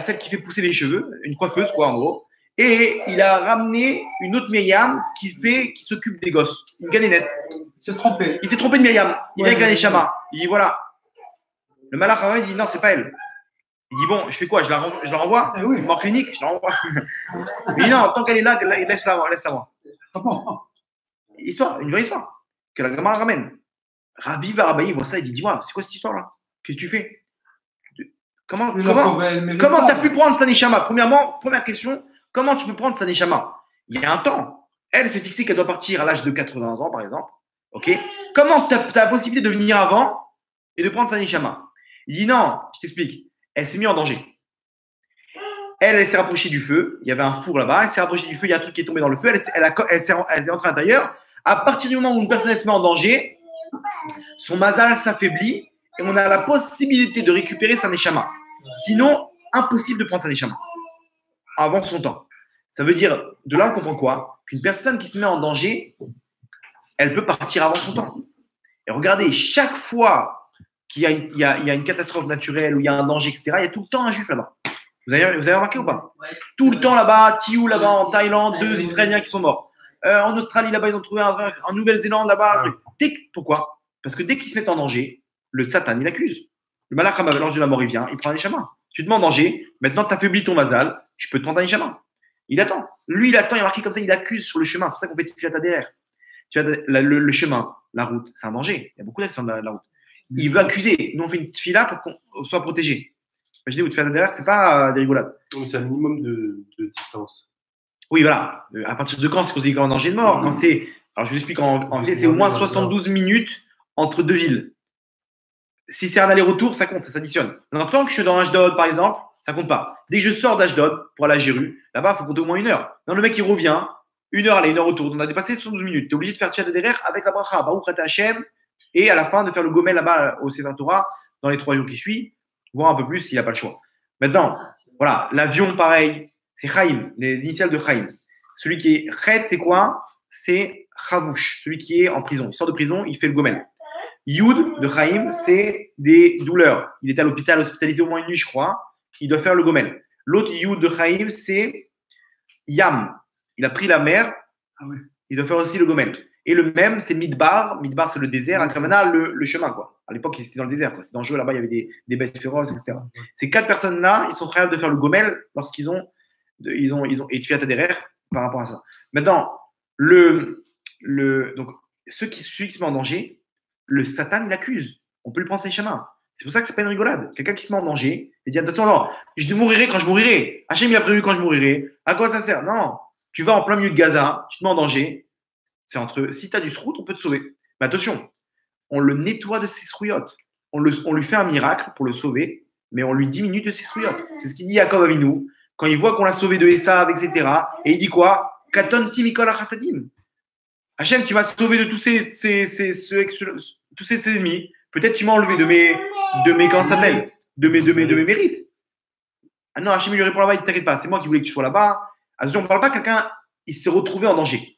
celle qui fait pousser les cheveux, une coiffeuse, quoi, en gros. Et il a ramené une autre Myriam qui s'occupe des gosses, une ganénette. Il s'est trompé. Il s'est trompé de Myriam. Il vient avec la neshama. Il dit voilà. Le malach il dit non, c'est pas elle. Il dit bon, je fais quoi? Je la renvoie oui. Mort clinique, je la renvoie. Il dit non, tant qu'elle est là, laisse-la moi. Histoire, une vraie histoire. Que la Gemara ramène. Rabbi Barabaï voit ça, il dit dis-moi, c'est quoi cette histoire-là? Qu'est-ce que tu fais? Comment Mais tu comment as pu prendre sa neshama? Première question, comment tu peux prendre sa neshama? Il y a un temps. Elle s'est fixée qu'elle doit partir à l'âge de 80 ans, par exemple. Ok. Comment tu as la possibilité de venir avant et de prendre sa neshama? Il dit non, je t'explique. Elle s'est mise en danger. Elle s'est rapprochée du feu. Il y avait un four là-bas. Elle s'est rapprochée du feu. Il y a un truc qui est tombé dans le feu. Elle s'est entrée à l'intérieur. À partir du moment où une personne se met en danger, son mazal s'affaiblit et on a la possibilité de récupérer sa neshama. Sinon, impossible de prendre sa neshama avant son temps. Ça veut dire, de là, on comprend quoi? Qu'une personne qui se met en danger, elle peut partir avant son temps. Et regardez, chaque fois qu'il y a une catastrophe naturelle ou il y a un danger, etc., il y a tout le temps un juif là-bas. Vous avez remarqué ou pas? Ouais. Tout le temps là-bas, Tiou là-bas en Thaïlande, 2 Israéliens qui sont morts. En Australie là-bas, ils ont trouvé en Nouvelle-Zélande là-bas. Pourquoi? Parce que dès qu'ils se mettent en danger, le Satan, il accuse. Le malach hamav, l'ange de la mort, il vient, il prend un neshama. Tu te mets en danger, maintenant tu affaiblis ton mazal, je peux te prendre un neshama. Il attend. Lui, il attend, il est marqué comme ça, il accuse sur le chemin. C'est pour ça qu'on fait Tfilat Haderer. Le chemin, la route, c'est un danger. Il y a beaucoup d'accidents de la route. Il veut accuser. Nous, on fait une tfila pour qu'on soit protégé. Imaginez, vous Tfilat Haderer, c'est pas des rigolades. C'est un minimum de distance. Oui, voilà. À partir de quand c'est considéré comme un danger de mort? Quand c'est, alors je vous explique en c'est au moins 72 minutes entre deux villes. Si c'est un aller-retour, ça compte, ça s'additionne. Donc, tant que je suis dans Ashdod, par exemple, ça compte pas. Dès que je sors d'Ashdod pour aller à Jéru, là-bas, il faut compter au moins 1 heure. Non, le mec, il revient, 1 heure aller, 1 heure retour. On a dépassé 72 minutes. Tu es obligé de faire Tfilat Haderer avec la bracha, Baruch Ata Hashem, et à la fin de faire le gomel là-bas au Sefer Torah dans les 3 jours qui suivent, voir un peu plus s'il n'y a pas le choix. Maintenant, voilà, l'avion, pareil, c'est Chaim, les initiales de Chaim. Celui qui est Chet, c'est quoi? C'est Chavouch, celui qui est en prison. Il sort de prison, il fait le gomel. Yud de Chaim, c'est des douleurs. Il est à l'hôpital, hospitalisé au moins 1 nuit, je crois. Il doit faire le gomel. L'autre Yud de Chaim, c'est Yam. Il a pris la mer. Ah ouais. Il doit faire aussi le gomel. Et le même, c'est Midbar. Midbar, c'est le désert. Akramana, le chemin, quoi. À l'époque, c'était dans le désert, quoi. C'était dangereux. Là-bas, il y avait des bêtes féroces, etc. Ces 4 personnes-là, ils sont capables de faire le gomel lorsqu'ils ont et Tfilat Haderer par rapport à ça. Maintenant, donc, celui qui se met en danger, le Satan, il accuse. On peut lui prendre ses chemins. C'est pour ça que c'est pas une rigolade. Quelqu'un qui se met en danger, il dit attention, non, je mourirai quand je mourirai. Hachem, il a prévu quand je mourirai. À quoi ça sert? Non, tu vas en plein milieu de Gaza, tu te mets en danger. Si tu as du srout, on peut te sauver. Mais attention, on le nettoie de ses srouillottes. On lui fait un miracle pour le sauver, mais on lui diminue de ses srouillottes. C'est ce qu'il dit Yaakov Avinu quand il voit qu'on l'a sauvé de Esav, etc. Et il dit quoi? Katonti mikol hachasadim. Hachem, tu m'as sauvé de tous ces ennemis. Peut-être tu m'as enlevé de mes comment ça s'appelle, de mes mérites. Ah non, Hachem il lui répond là-bas, il t'inquiète pas, c'est moi qui voulais que tu sois là-bas. Attention, on ne parle pas quelqu'un, il s'est retrouvé en danger.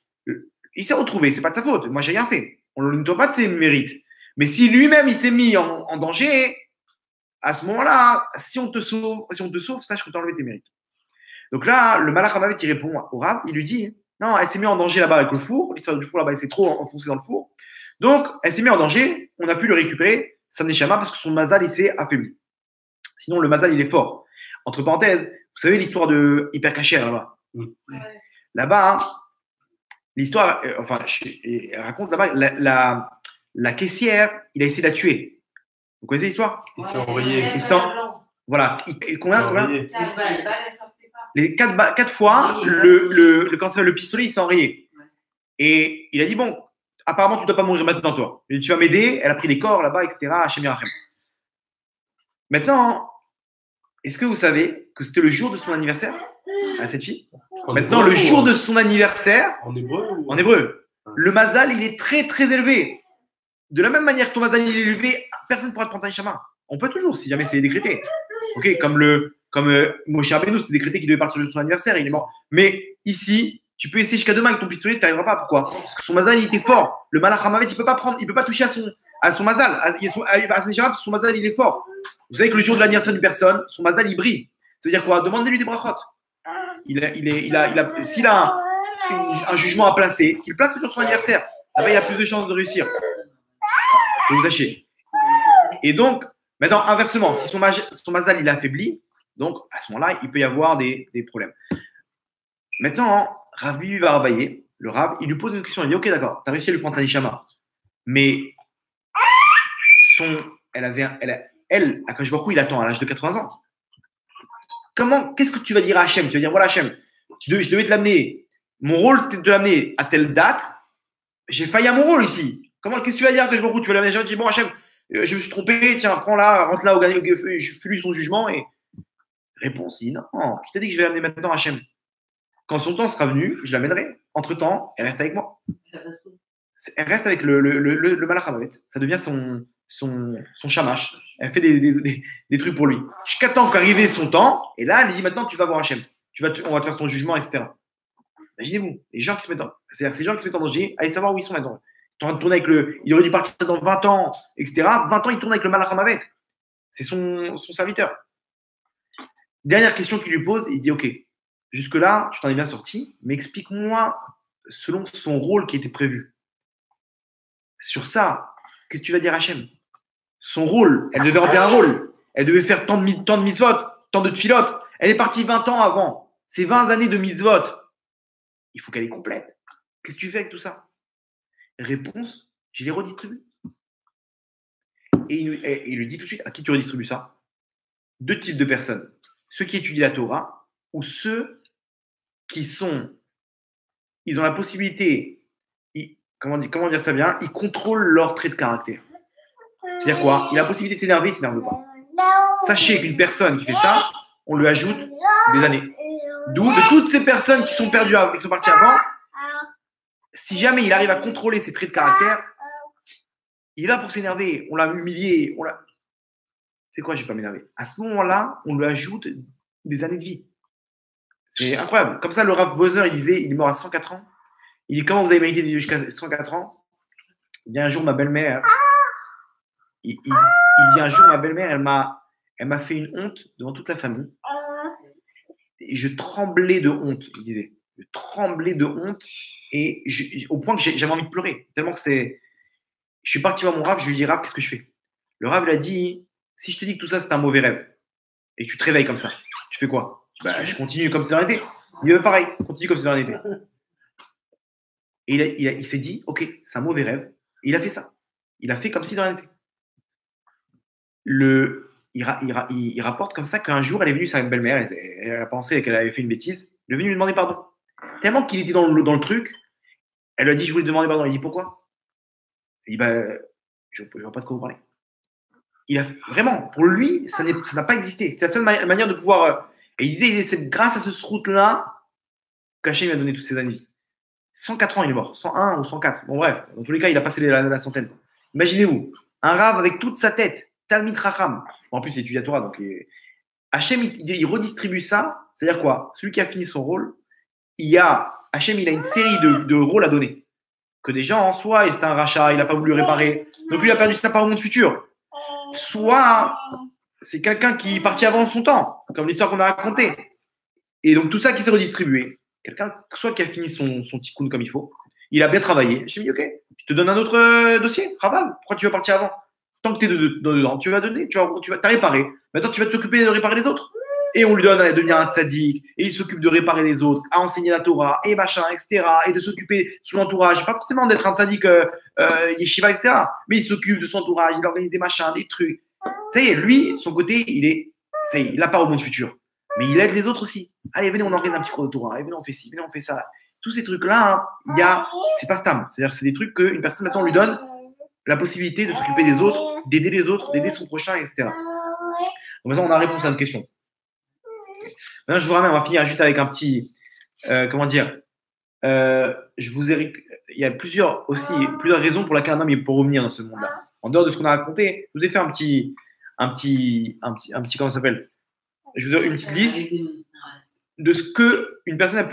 Il s'est retrouvé, c'est pas de sa faute. Moi, j'ai rien fait. On ne nettoie pas de ses mérites. Mais si lui-même il s'est mis en danger, à ce moment-là, si on te sauve, sache que tu as enlevé tes mérites. Donc là, le Malach Hamavet, il répond au Rav, il lui dit non, elle s'est mise en danger là-bas avec le four. L'histoire du four là-bas, elle s'est trop enfoncée dans le four. Donc, elle s'est mise en danger. On a pu le récupérer, sa neshama, parce que son mazal, il s'est affaibli. Sinon, le mazal, il est fort. Entre parenthèses, vous savez l'histoire de Hyper Cacher là-bas. Oui. Là-bas, l'histoire, elle raconte là-bas, la caissière, il a essayé de la tuer. Vous connaissez l'histoire? Il s'est enrayé. Voilà. Combien Elle sortait pas. Les 4 fois, le pistolet, il s'est enrayé. Et il a dit, bon, apparemment, tu ne dois pas mourir maintenant, toi. Tu vas m'aider. Elle a pris les corps là-bas, etc. Hachem Yerachem. Maintenant, est-ce que vous savez que c'était le jour de son anniversaire à cette fille? Maintenant, le jour de son anniversaire, En hébreu en hébreu, le mazal, il est très, très élevé. De la même manière que ton mazal, il est élevé, personne ne pourra te prendre un neshama. On peut toujours, si jamais c'est décrété. Ok, comme Moshe Rabbeinu, c'était décrété qu'il devait partir le jour de son anniversaire, il est mort. Mais ici, tu peux essayer jusqu'à demain avec ton pistolet, tu n'arriveras pas. Pourquoi? Parce que son mazal, il était fort. Le malach hamavet, il peut pas toucher à son mazal. À son neshama, parce que son mazal, il est fort. Vous savez que le jour de l'anniversaire d'une personne, son mazal, il brille. Ça veut dire quoi? Demandez-lui des brachot. S'il a un jugement à placer, qu'il place le jour de son anniversaire. Là-bas, il a plus de chances de réussir. Je vous sachez. Et donc, maintenant, inversement, si son mazal il est affaibli, donc à ce moment-là, il peut y avoir des problèmes. Maintenant, Rav Bibi Barabaye, le Rav, il lui pose une question. Il dit ok, d'accord, tu as réussi à lui prendre sa neshama. Mais Akash Baruch Hu, il attend à l'âge de 80 ans. qu'est-ce que tu vas dire à Hachem? Tu vas dire, voilà Hachem, je devais te l'amener. Mon rôle, c'était de te l'amener à telle date. J'ai failli à mon rôle ici. Qu'est-ce que tu vas dire que je me roule? Tu vas l'amener? Je dis, bon Hachem, je me suis trompé, tiens, prends là, rentre là, je fais lui son jugement. Et réponse, il dit, non, qui t'a dit que je vais l'amener maintenant à Hachem? Quand son temps sera venu, je l'amènerai. Entre-temps, elle reste avec moi. Elle reste avec le Malach Hamavet. Ça devient son shamash. Elle fait des trucs pour lui. Jusqu'à temps qu'arrive son temps, et là, elle lui dit maintenant, tu vas voir Hachem. On va te faire ton jugement, etc. Imaginez-vous, les gens qui se mettent c'est-à-dire ces gens qui se mettent en danger, allez savoir où ils sont maintenant. Ils sont en train de tourner avec il aurait dû partir dans 20 ans, etc. 20 ans, il tourne avec le Malach Hamavet. C'est son serviteur. Dernière question qu'il lui pose, il dit, ok, jusque-là, tu t'en es bien sorti, mais explique-moi selon son rôle qui était prévu. Sur ça, qu'est-ce que tu vas dire à Hachem? Son rôle, elle devait remplir un rôle. Elle devait faire tant de mitzvot, tant de tfilotes. Elle est partie 20 ans avant. C'est 20 années de mitzvot. Il faut qu'elle est complète. Qu'est-ce que tu fais avec tout ça? Réponse, je les redistribue. Et il lui dit tout de suite, à qui tu redistribues ça? 2 types de personnes. Ceux qui étudient la Torah ou ceux qui ils ont la possibilité, comment dire ça bien, ils contrôlent leur trait de caractère. C'est-à-dire quoi? Il a la possibilité de s'énerver, il ne s'énerve pas. Sachez qu'une personne qui fait ça, on lui ajoute des années. D'où, de toutes ces personnes qui sont perdues, qui sont parties avant, si jamais il arrive à contrôler ses traits de caractère, il va pour s'énerver. On l'a humilié. C'est quoi, je ne vais pas m'énerver? À ce moment-là, on lui ajoute des années de vie. C'est incroyable. Comme ça, le Rav Bosner, il disait, il est mort à 104 ans. Il dit, comment vous avez mérité de vivre jusqu'à 104 ans? Il dit un jour, ma belle-mère, il dit un jour, ma belle-mère, elle m'a fait une honte devant toute la famille. Et je tremblais de honte, il disait. Je tremblais de honte et au point que j'avais envie de pleurer. Tellement que je suis parti voir mon Rav, je lui ai dit, Rav, qu'est-ce que je fais? Le Rav lui a dit, si je te dis que tout ça, c'est un mauvais rêve et que tu te réveilles comme ça, tu fais quoi? Je continue comme si de rien n'était. Il dit, pareil, continue comme si de rien n'était. Et il s'est dit, ok, c'est un mauvais rêve. Et il a fait ça. Il a fait comme si de rien n'était. Il rapporte comme ça qu'un jour, elle est venue, sa belle-mère, elle a pensé qu'elle avait fait une bêtise, elle est venue lui demander pardon. Tellement qu'il était dans le truc, elle lui a dit, je voulais te demander pardon. Il dit, pourquoi? Il dit, je ne vois pas de quoi vous parler. Vraiment, pour lui, ça n'a pas existé. C'est la seule manière de pouvoir. Et il disait, c'est grâce à ce route-là qu'Hachem lui a donné toutes ces années. 104 ans, il est mort. 101 ou 104. Bon, bref, dans tous les cas, il a passé la centaine. Imaginez-vous, un rave avec toute sa tête, Talmid Racham. En plus, il étudie la Torah. Donc, Hachem, il redistribue ça. C'est-à-dire quoi? Celui qui a fini son rôle, Hachem, il a une série de rôles à donner. Que des gens, en soi, il était un rachat, il n'a pas voulu réparer. Donc, lui, il a perdu sa part au monde futur. Soit c'est quelqu'un qui est parti avant son temps, comme l'histoire qu'on a racontée. Et donc, tout ça qui s'est redistribué. Quelqu'un, soit qui a fini son tikkun comme il faut, il a bien travaillé. Je lui ai dit, ok, je te donne un autre dossier, Raval. Pourquoi tu veux partir avant? Tant que tu es dedans, tu vas donner, tu vas réparer. Maintenant, tu vas t'occuper de réparer les autres. Et on lui donne à devenir un tzaddik, et il s'occupe de réparer les autres, à enseigner la Torah, et machin, etc. Et de s'occuper de son entourage. Pas forcément d'être un tzaddik yeshiva, etc. Mais il s'occupe de son entourage, il organise des machins, des trucs. Ça y est, lui, son côté, il n'a pas au monde futur. Mais il aide les autres aussi. Allez, venez, on organise un petit cours de Torah. Allez, venez, on fait ci, venez, on fait ça. Tous ces trucs-là, c'est pas stam. C'est-à-dire, c'est des trucs qu'une personne, maintenant, lui donne la possibilité de s'occuper des autres, d'aider les autres, d'aider son prochain, etc. Donc maintenant, on a réponse à notre question. Maintenant, je vous ramène, on va finir juste avec un petit, comment dire, il y a plusieurs raisons pour lesquelles un homme peut revenir dans ce monde-là. En dehors de ce qu'on a raconté, je vous ai fait un petit, comment ça s'appelle? Je vous ai une petite liste de ce que une personne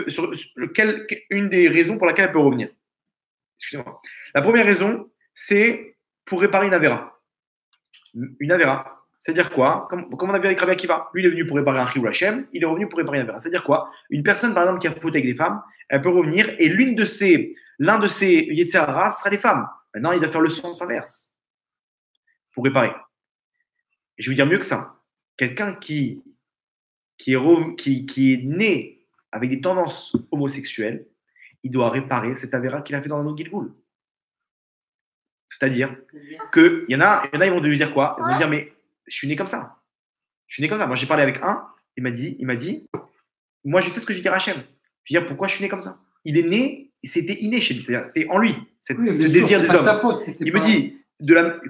une des raisons pour laquelle elle peut revenir. Excusez-moi. La première raison, c'est pour réparer une avéra. Une avéra. C'est-à-dire quoi? Comme on a vu avec Rabbi Akiva, lui il est venu pour réparer un Chiyuv Hashem, il est revenu pour réparer une avéra. C'est-à-dire quoi? Une personne par exemple qui a fauté avec des femmes, elle peut revenir et l'un de ses Yetzer Hara sera les femmes. Maintenant il doit faire le sens inverse pour réparer. Et je vais vous dire mieux que ça. Quelqu'un qui est né avec des tendances homosexuelles, il doit réparer cette avéra qu'il a fait dans un autre Gilgoul. C'est-à-dire qu'il y en a, ils vont lui dire quoi? Ils vont dire, mais je suis né comme ça. Moi, j'ai parlé avec un, il m'a dit, moi je sais ce que j'ai dit à Hachem. Je veux dire, pourquoi je suis né comme ça? Il est né, c'était inné chez lui, c'est-à-dire c'était en lui, ce désir des hommes. Il me dit,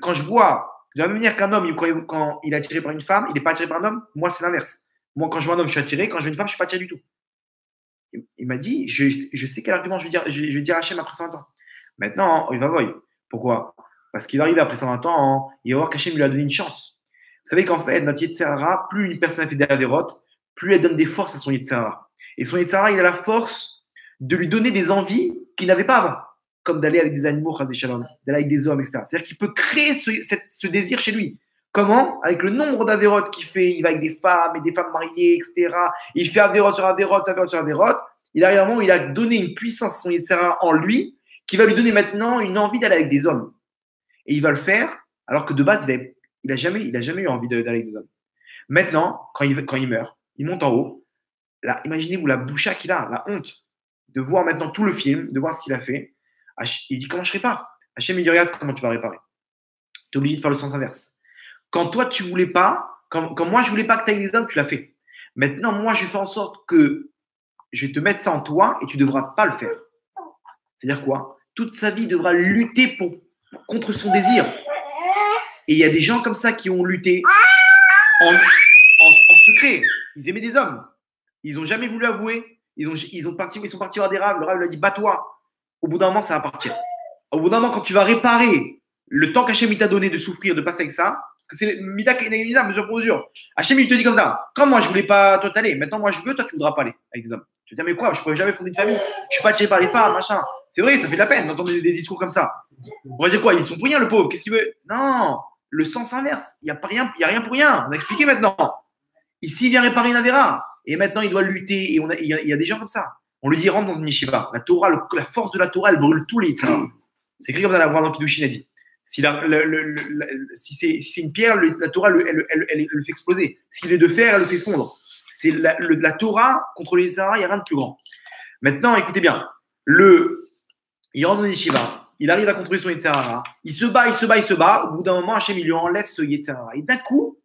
quand je vois, de la même manière qu'un homme, quand il est attiré par une femme, il n'est pas attiré par un homme, moi c'est l'inverse. Moi quand je vois un homme, je suis attiré, quand je vois une femme, je ne suis pas attiré du tout. Il m'a dit, je sais quel argument je vais dire à Hachem après 120 ans. Maintenant, il va voir. Pourquoi? Parce qu'il va arriver après 120 ans, il va voir qu'Hachem lui a donné une chance. Vous savez qu'en fait, notre Yetzirah, plus une personne a fait des avérotes, plus elle donne des forces à son Yetzirah. Et son Yetzirah, il a la force de lui donner des envies qu'il n'avait pas avant, comme d'aller avec des animaux, d'aller avec des hommes, etc. C'est-à-dire qu'il peut créer ce désir chez lui. Comment? Avec le nombre d'avérotes qu'il fait, il va avec des femmes et des femmes mariées, etc. Il fait avérote sur avérote, avérote sur avérote. Il arrive à un moment où il a donné une puissance à son Yetzirah en lui qui va lui donner maintenant une envie d'aller avec des hommes. Et il va le faire alors que de base, il a jamais eu envie d'aller avec des hommes. Maintenant, quand il meurt, il monte en haut. Là, imaginez-vous la boucha qu'il a, la honte de voir maintenant tout le film, de voir ce qu'il a fait. Il dit comment je répare? Hachem, il dit regarde comment tu vas réparer. Tu es obligé de faire le sens inverse. Quand toi, tu voulais pas, quand moi, je voulais pas que tu ailles des hommes, tu l'as fait. Maintenant, moi, je vais faire en sorte que je vais te mettre ça en toi et tu ne devras pas le faire. C'est-à-dire quoi? Toute sa vie, il devra lutter contre son désir. Et il y a des gens comme ça qui ont lutté en secret. Ils aimaient des hommes. Ils n'ont jamais voulu avouer. Ils sont partis voir des raves. Le rave lui a dit bats-toi. Au bout d'un moment, ça va partir. Au bout d'un moment, quand tu vas réparer le temps qu'Hachem t'a donné de souffrir, de passer avec ça, parce que c'est Midak et Nagimisa, mesure pour mesure. Hachem, il te dit comme ça. Quand moi, je voulais pas toi t'aller, maintenant, moi, je veux, toi, tu voudras pas aller avec des hommes. Tu te dis, mais quoi, je pourrais jamais fonder une famille. Je suis pas attiré par les femmes, machin. C'est vrai, ça fait de la peine d'entendre des discours comme ça. On va dire quoi? Ils sont pour rien, le pauvre. Qu'est-ce qu'il veut? Non, le sens inverse. Il n'y a rien pour rien. On a expliqué maintenant. Ici, il vient réparer une avéra. Et maintenant, il doit lutter. Et il y a des gens comme ça. On lui dit, rentre dans une yeshiva. La Torah, la force de la Torah, elle brûle tous les yitzhak. C'est écrit comme ça, la voix dans Kiddushin a dit. Si c'est une pierre, la Torah, elle le fait exploser. S'il est de fer, elle le fait fondre. C'est la Torah contre les yitzhak, il n'y a rien de plus grand. Maintenant, écoutez bien. Il rentre dans une yeshiva. Il arrive à contrôler son yitzhak. Il se bat. Au bout d'un moment, Hachem, il lui enlève ce yitzhak. Et d'un coup,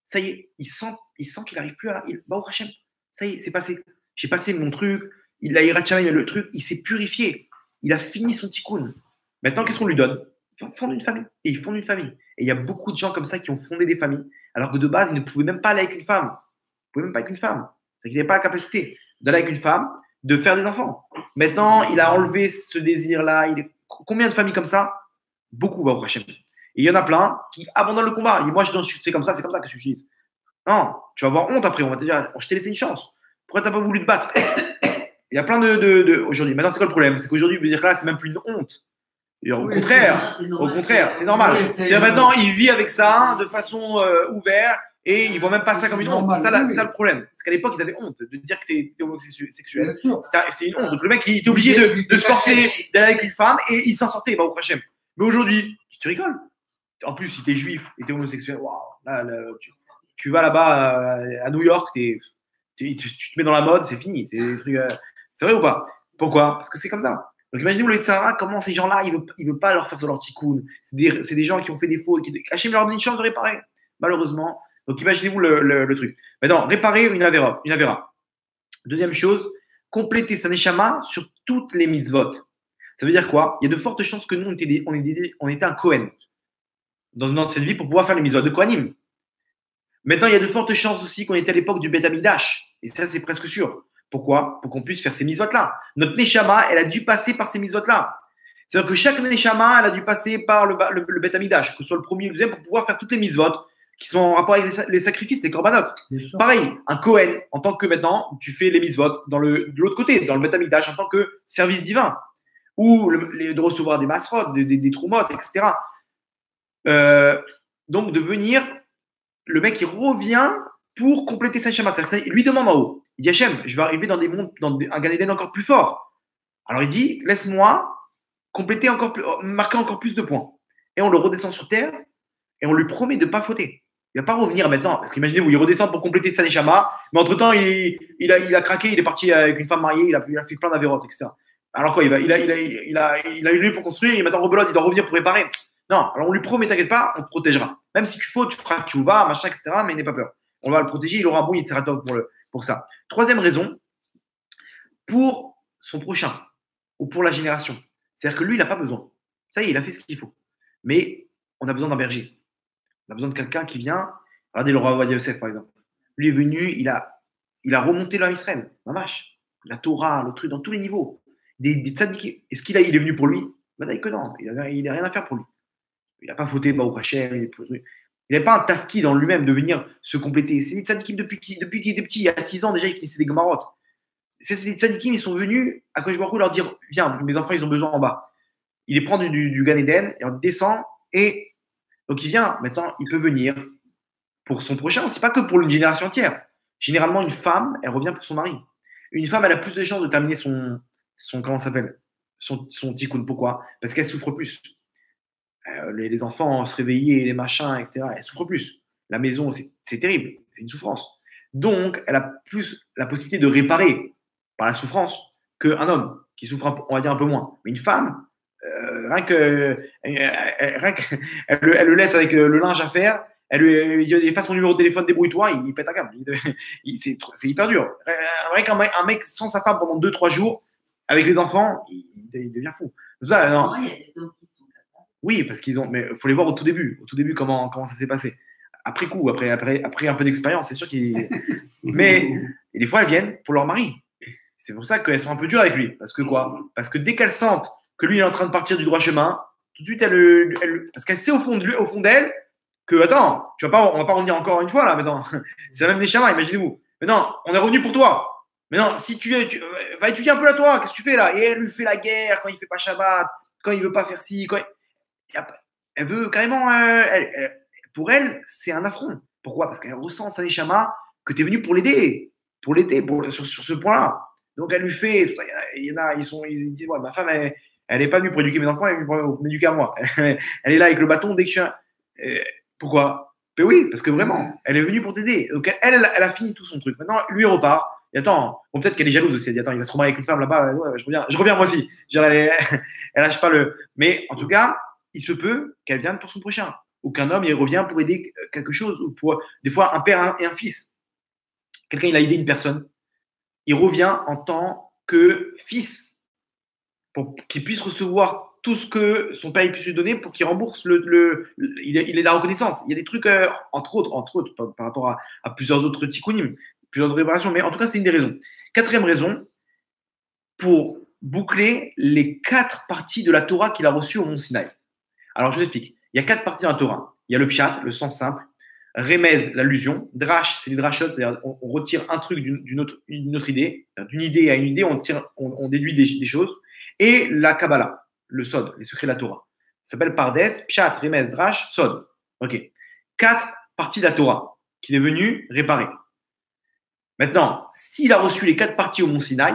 ça y est, il sent qu'il n'arrive plus à. Bah, Hachem, ça y est, c'est passé. J'ai passé mon truc. Il a irrationnel le truc. Il s'est purifié. Il a fini son tikkun. Maintenant, qu'est-ce qu'on lui donne? Il fonde une famille. Et il fonde une famille. Et il y a beaucoup de gens comme ça qui ont fondé des familles, alors que de base, ils ne pouvaient même pas aller avec une femme. Ils ne pouvaient même pas avec une femme. C'est qu'ils n'avaient pas la capacité d'aller avec une femme, de faire des enfants. Maintenant, il a enlevé ce désir-là. Combien de familles comme ça? Beaucoup, bah, au Hachem. Et il y en a plein qui abandonnent le combat. Et moi, c'est comme ça que je j'utilise. Non, tu vas avoir honte après. On va te dire, je t'ai laissé une chance. Pourquoi tu n'as pas voulu te battre? Il y a plein aujourd'hui. Maintenant, c'est quoi le problème? C'est qu'aujourd'hui, là, c'est même plus une honte. Au contraire, c'est normal. Maintenant, il vit avec ça de façon ouverte et ils ne voient même pas ça comme une honte. C'est ça le problème. C'est qu'à l'époque, ils avaient honte de dire que tu étais homosexuel. C'est une honte. Donc le mec, il était obligé de se forcer d'aller avec une femme et il s'en sortait, au Hachem. Mais aujourd'hui, tu rigoles. En plus, si tu es juif et tu es homosexuel, tu vas là-bas à New York, tu te mets dans la mode, c'est fini. C'est vrai ou pas? Pourquoi? Parce que c'est comme ça. Donc imaginez-vous le Tzara, comment ces gens-là, il ne veut pas leur faire sur leur tikkun. C'est des gens qui ont fait des faux. Hachem leur donne une chance de réparer, malheureusement. Donc imaginez-vous le truc. Maintenant, réparer une avéra. Deuxième chose, compléter sa neshama sur toutes les mitzvot. Ça veut dire quoi? Il y a de fortes chances que nous, on était un Kohen dans cette vie pour pouvoir faire les mitzvot de Kohanim. Maintenant, il y a de fortes chances aussi qu'on était à l'époque du Beth Amikdash. Et ça, c'est presque sûr. Pourquoi? Pour qu'on puisse faire ces mitzvot-là. Notre neshama, elle a dû passer par ces mitzvot-là. C'est-à-dire que chaque neshama, elle a dû passer par le Beth Amikdash, que ce soit le premier ou le deuxième, pour pouvoir faire toutes les mitzvot qui sont en rapport avec les sacrifices, les korbanot. Pareil, un Kohen, en tant que maintenant, tu fais les mitzvot de l'autre côté, dans le Beth Amikdash, en tant que service divin. Ou de recevoir des masrot, des troumot, etc. Donc, de venir, le mec, il revient pour compléter sa neshama. Il lui demande en haut. Il dit Hachem, je vais arriver dans un Gan Eden encore plus fort. Alors il dit, laisse-moi marquer encore plus de points. Et on le redescend sur terre et on lui promet de ne pas fauter. Il ne va pas revenir maintenant. Parce qu'imaginez-vous, il redescend pour compléter sa neshama, mais entre-temps, il a craqué, il est parti avec une femme mariée, il a fait plein d'avérotes, etc. Alors quoi, il a eu lieu pour construire, il est maintenant rebelote, il doit revenir pour réparer. Non, alors on lui promet, t'inquiète pas, on te protégera. Même si tu fautes, tu feras tchouva, machin, etc., mais n'aie pas peur. on va le protéger, il aura un bon Yetzeratov pour ça. Troisième raison, pour son prochain ou pour la génération. C'est-à-dire que lui, il n'a pas besoin. Ça y est, il a fait ce qu'il faut. Mais on a besoin d'un berger. On a besoin de quelqu'un qui vient. Regardez le roi Ovadia Yosef, par exemple. Lui est venu, il a remonté l'homme Israël, la vache. La Torah, le truc, dans tous les niveaux. Des tzadikim. Est-ce qu'il est venu pour lui? Ben que non, il n'a rien à faire pour lui. Il n'a pas fauté, Baruch Hashem. Il n'avait pas un tafki dans lui-même de venir se compléter. C'est des tzadikim depuis qu'il était petit, il y a 6 ans déjà, il finissait des Gemarotes. C'est des tzadikim, ils sont venus à Kodesh Baruch Hu leur dire viens, mes enfants, ils ont besoin en bas. Il les prend du Gan Eden, et on descend, et donc il vient. Maintenant, il peut venir pour son prochain, c'est pas que pour une génération entière. Généralement, une femme, elle revient pour son mari. Une femme, elle a plus de chances de terminer son comment ça s'appelle, son tikkun. Pourquoi? Parce qu'elle souffre plus. Les enfants se réveiller, les machins, etc. Elle souffre plus. La maison, c'est terrible, c'est une souffrance. Donc, elle a plus la possibilité de réparer par la souffrance qu'un homme qui souffre, on va dire, un peu moins. Mais une femme, rien que elle le laisse avec le linge à faire, elle lui dit efface mon numéro de téléphone, débrouille-toi, il pète un câble. C'est hyper dur. Rien qu'un mec sans sa femme pendant 2-3 jours, avec les enfants, il devient fou. Ça, non. Il y a des hommes qui sont capables. Oui, parce qu'ils ont. Mais il faut les voir au tout début. Au tout début, comment ça s'est passé. Après coup, après un peu d'expérience, c'est sûr qu'il. Mais et des fois, elles viennent pour leur mari. C'est pour ça qu'elles sont un peu dures avec lui. Parce que quoi? Parce que dès qu'elles sentent que lui il est en train de partir du droit chemin, tout de suite, parce qu'elle sait au fond d'elle que, attends, on va pas revenir encore une fois là, maintenant. C'est la même Neshama, imaginez-vous. Maintenant, on est revenu pour toi. Maintenant, si tu vas étudier un peu la Torah, qu'est-ce que tu fais là? Et elle lui fait la guerre quand il fait pas Shabbat, quand il veut pas faire ci, elle veut carrément. Pour elle, c'est un affront. Pourquoi? Parce qu'elle ressent sa Neshama que tu es venu pour l'aider, sur ce point-là. Donc elle lui fait. Il y en a, ils disent ouais, ma femme, elle n'est pas venue pour éduquer mes enfants, elle est venue pour m'éduquer à moi. Elle est là avec le bâton dès que je suis. Pourquoi? Ben oui, parce que vraiment, elle est venue pour t'aider. Donc elle a fini tout son truc. Maintenant, lui, il repart. Et attends, bon, peut-être qu'elle est jalouse aussi. Elle dit attends, il va se remarier avec une femme là-bas. Ouais, je reviens moi aussi. Genre, elle lâche pas le. Mais en tout cas, il se peut qu'elle vienne pour son prochain. Ou qu'un homme, il revient pour aider quelque chose. Ou pour, des fois, un père et un fils. Quelqu'un, il a aidé une personne. Il revient en tant que fils pour qu'il puisse recevoir tout ce que son père puisse lui donner pour qu'il rembourse il est la reconnaissance. Il y a des trucs, entre autres par rapport à plusieurs autres tikkunim, plusieurs autres réparations, mais en tout cas, c'est une des raisons. Quatrième raison, pour boucler les 4 parties de la Torah qu'il a reçues au Mont Sinaï. Alors, je vous explique. Il y a 4 parties dans la Torah. Il y a le pshat, le sens simple, remez, l'allusion, drash, c'est les drashot, c'est-à-dire on retire un truc d'une autre idée, d'une idée à une idée, on déduit des choses, et la Kabbalah, le Sod, les secrets de la Torah. Ça s'appelle Pardes, Pshat, Remez, Drash, Sod. Ok. 4 parties de la Torah qu'il est venu réparer. Maintenant, s'il a reçu les 4 parties au Mont Sinaï,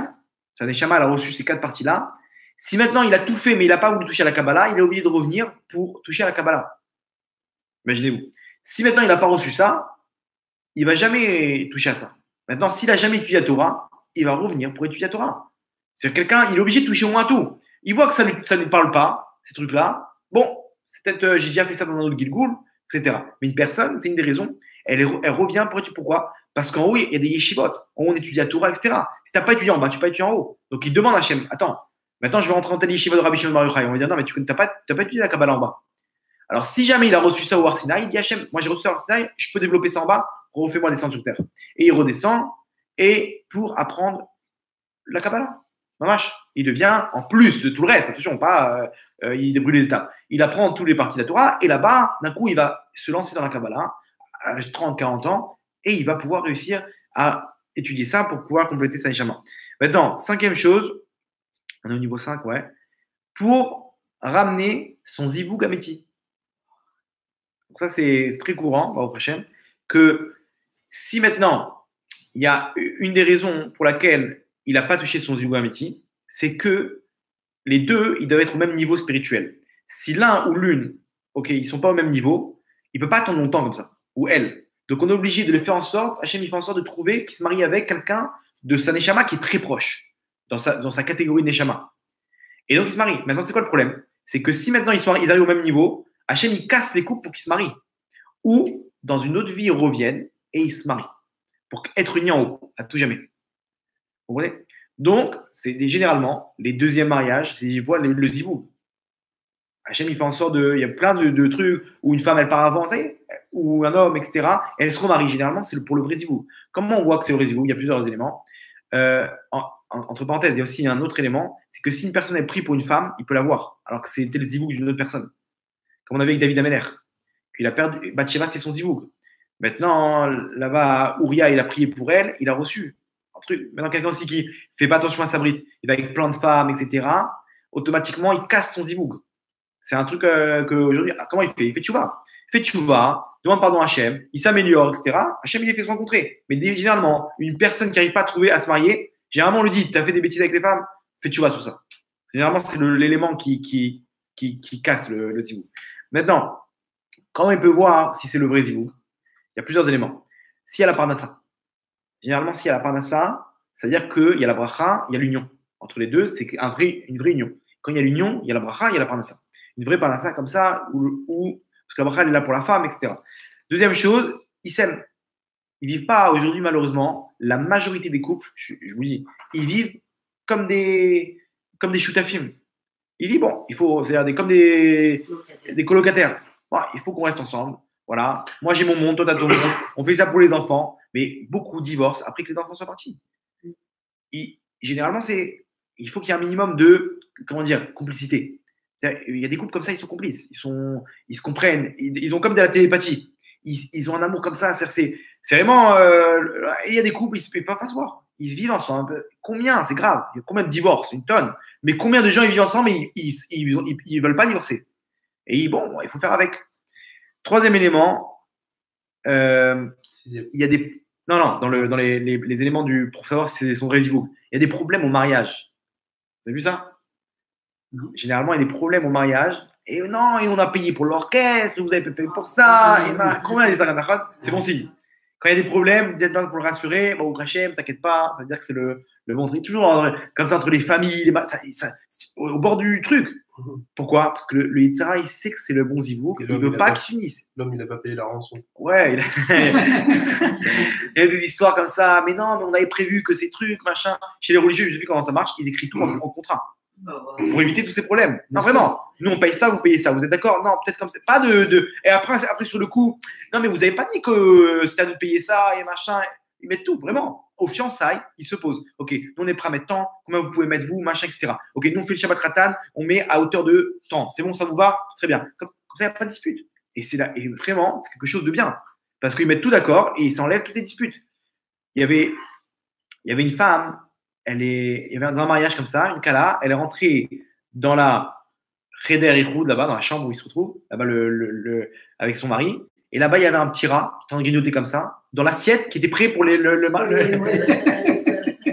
sa Neshama a reçu ces 4 parties-là, si maintenant il a tout fait mais il n'a pas voulu toucher à la Kabbalah, il est obligé de revenir pour toucher à la Kabbalah. Imaginez-vous. Si maintenant il n'a pas reçu ça, il ne va jamais toucher à ça. Maintenant, s'il n'a jamais étudié la Torah, il va revenir pour étudier la Torah. C'est-à-dire quelqu'un, il est obligé de toucher au moins à tout. Il voit que ça ne lui parle pas, ces trucs-là. Bon, c'est peut-être, j'ai déjà fait ça dans un autre Gilgul, etc. Mais une personne, c'est une des raisons, elle revient pour étudier. Pourquoi? Parce qu'en haut, il y a des yeshivot. En haut, on étudie la Torah, etc. Si tu n'as pas étudié en bas, tu n'as pas étudié en haut. Donc, il demande à Hachem, attends, maintenant je vais rentrer dans tel yeshiva de Rabbi Shimon Bar Yochai. On va dire, non, mais tu n'as pas étudié la Kabbalah en bas. Alors, si jamais il a reçu ça au Har Sinaï, il dit Hachem, moi j'ai reçu ça au Har Sinaï, je peux développer ça en bas, refais-moi descendre sur terre. Et il redescend, et pour apprendre la Kabbalah. Mamash, il devient, en plus de tout le reste, attention, pas il débrûle les étapes, il apprend toutes les parties de la Torah, et là-bas, d'un coup, il va se lancer dans la Kabbalah, à l'âge de 30-40 ans, et il va pouvoir réussir à étudier ça pour pouvoir compléter sa neshama. Maintenant, 5e chose, on est au niveau 5, ouais, pour ramener son zivug améti. Donc ça, c'est très courant, au prochain, que si maintenant, il y a une des raisons pour laquelle il n'a pas touché son zivug améti, c'est que les deux, ils doivent être au même niveau spirituel. Si l'un ou l'une, ok, ils ne sont pas au même niveau, il ne peut pas attendre longtemps comme ça, ou elle. Donc on est obligé de le faire en sorte, Hachem il fait en sorte de trouver qu'il se marie avec quelqu'un de sa neshama qui est très proche, dans sa catégorie de neshama. Et donc il se marie. Maintenant, c'est quoi le problème? C'est que si maintenant ils arrivent au même niveau, Hachem il casse les couples pour qu'ils se marient. Ou, dans une autre vie, ils reviennent et ils se marient pour être unis en haut, à tout jamais. Vous comprenez? Donc, généralement, les deuxièmes mariages, ils voient le zivoug. Hachem, il fait en sorte de. Il y a plein de trucs où une femme, elle part avant, ça y est, ou un homme, etc. Et elle se remarie. Généralement, c'est pour le vrai zivoug. Comment on voit que c'est le vrai zivoug? Il y a plusieurs éléments. Entre parenthèses, il y a aussi un autre élément, c'est que si une personne est prise pour une femme, il peut l'avoir, alors que c'était le zivoug d'une autre personne. Comme on avait avec David Ameller. Puis il a perdu. Bathsheba, c'était son zivoug. Maintenant, là-bas, Uriah, il a prié pour elle, il a reçu un truc. Maintenant, quelqu'un aussi qui fait pas attention à sa bride, il va avec plein de femmes, etc. Automatiquement, il casse son zivoug. C'est un truc qu'aujourd'hui, comment il fait? Il fait tchouva. Il fait tchouva, demande pardon à Hachem, il s'améliore, etc. Hachem, il les fait se rencontrer. Mais généralement, une personne qui n'arrive pas à trouver, à se marier, généralement, on lui dit, tu as fait des bêtises avec les femmes, fais tchouva sur ça. Généralement, c'est l'élément qui casse le zivoug. Maintenant, comment il peut voir si c'est le vrai zivoug? Il y a plusieurs éléments. S'il y a la parnassa, généralement, s'il y a la parnassa, c'est-à-dire qu'il y a la bracha, il y a l'union. Entre les deux, c'est une vraie union. Quand il y a l'union, il y a la bracha, il y a la parnassa. Une vraie parnassa comme ça, parce que la bracha, elle est là pour la femme, etc. Deuxième chose, ils s'aiment. Ils ne vivent pas aujourd'hui, malheureusement, la majorité des couples, je vous dis, ils vivent comme des shootafim. Ils vivent, bon, c'est-à-dire comme des colocataires. Bon, il faut qu'on reste ensemble. Voilà. Moi, j'ai mon monde, toi, t'as ton monde. On fait ça pour les enfants, mais beaucoup divorcent après que les enfants soient partis. Généralement, il faut qu'il y ait un minimum de, complicité. Il y a des couples comme ça, ils sont complices. Ils se comprennent. Ils ont comme de la télépathie. Ils ont un amour comme ça. C'est vraiment. Il y a des couples, ils ne se peuvent pas se voir. Ils vivent ensemble. Combien? C'est grave. Il y a combien de divorces? Une tonne. Mais combien de gens ils vivent ensemble et ils ne veulent pas divorcer? Et bon, il faut faire avec. Troisième élément, il y a des. Non, dans les éléments pour savoir si c'est son vrai zivoug. Il y a des problèmes au mariage. Vous avez vu ça? Généralement, il y a des problèmes au mariage. Et non, et on a payé pour l'orchestre, vous avez payé pour ça. Combien il y a des c'est bon signe. Quand il y a des problèmes, vous êtes là pour le rassurer. Bon, Hachem, t'inquiète pas, ça veut dire que c'est le bon truc. Toujours comme ça entre les familles, au bord du truc. Pourquoi? Parce que le Yitzhara, il sait que c'est le bon zivoug. Il ne veut pas qu'ils s'unissent. L'homme, il n'a pas payé la rançon. Ouais, il y a des histoires comme ça. Mais non, mais on avait prévu que ces trucs, machin. Chez les religieux, je sais plus comment ça marche. Ils écrivent tout en contrat. Pour éviter tous ces problèmes. Non, vraiment. Nous, on paye ça, vous payez ça. Vous êtes d'accord? Non, peut-être comme ça. Pas de. Et après, sur le coup, non, mais vous n'avez pas dit que c'était à nous de payer ça et machin. Ils mettent tout, vraiment. Aux fiançailles, ils se posent. Ok, nous, on est prêt à mettre tant. Combien vous pouvez mettre vous, machin, etc. Ok, nous, on fait le Shabbat Ratan. On met à hauteur de tant. C'est bon, ça vous va? Très bien. Comme ça, il n'y a pas de dispute. Et c'est là. Et vraiment, c'est quelque chose de bien. Parce qu'ils mettent tout d'accord et ils s'enlèvent toutes les disputes. Il y avait une femme. Il y avait dans un mariage comme ça, une Kala, elle est rentrée dans la Cheder Ichoud, là-bas, dans la chambre où il se retrouve, là-bas, avec son mari. Et là-bas, il y avait un petit rat, qui était en train de grignoter comme ça, dans l'assiette, qui était prêt pour Elle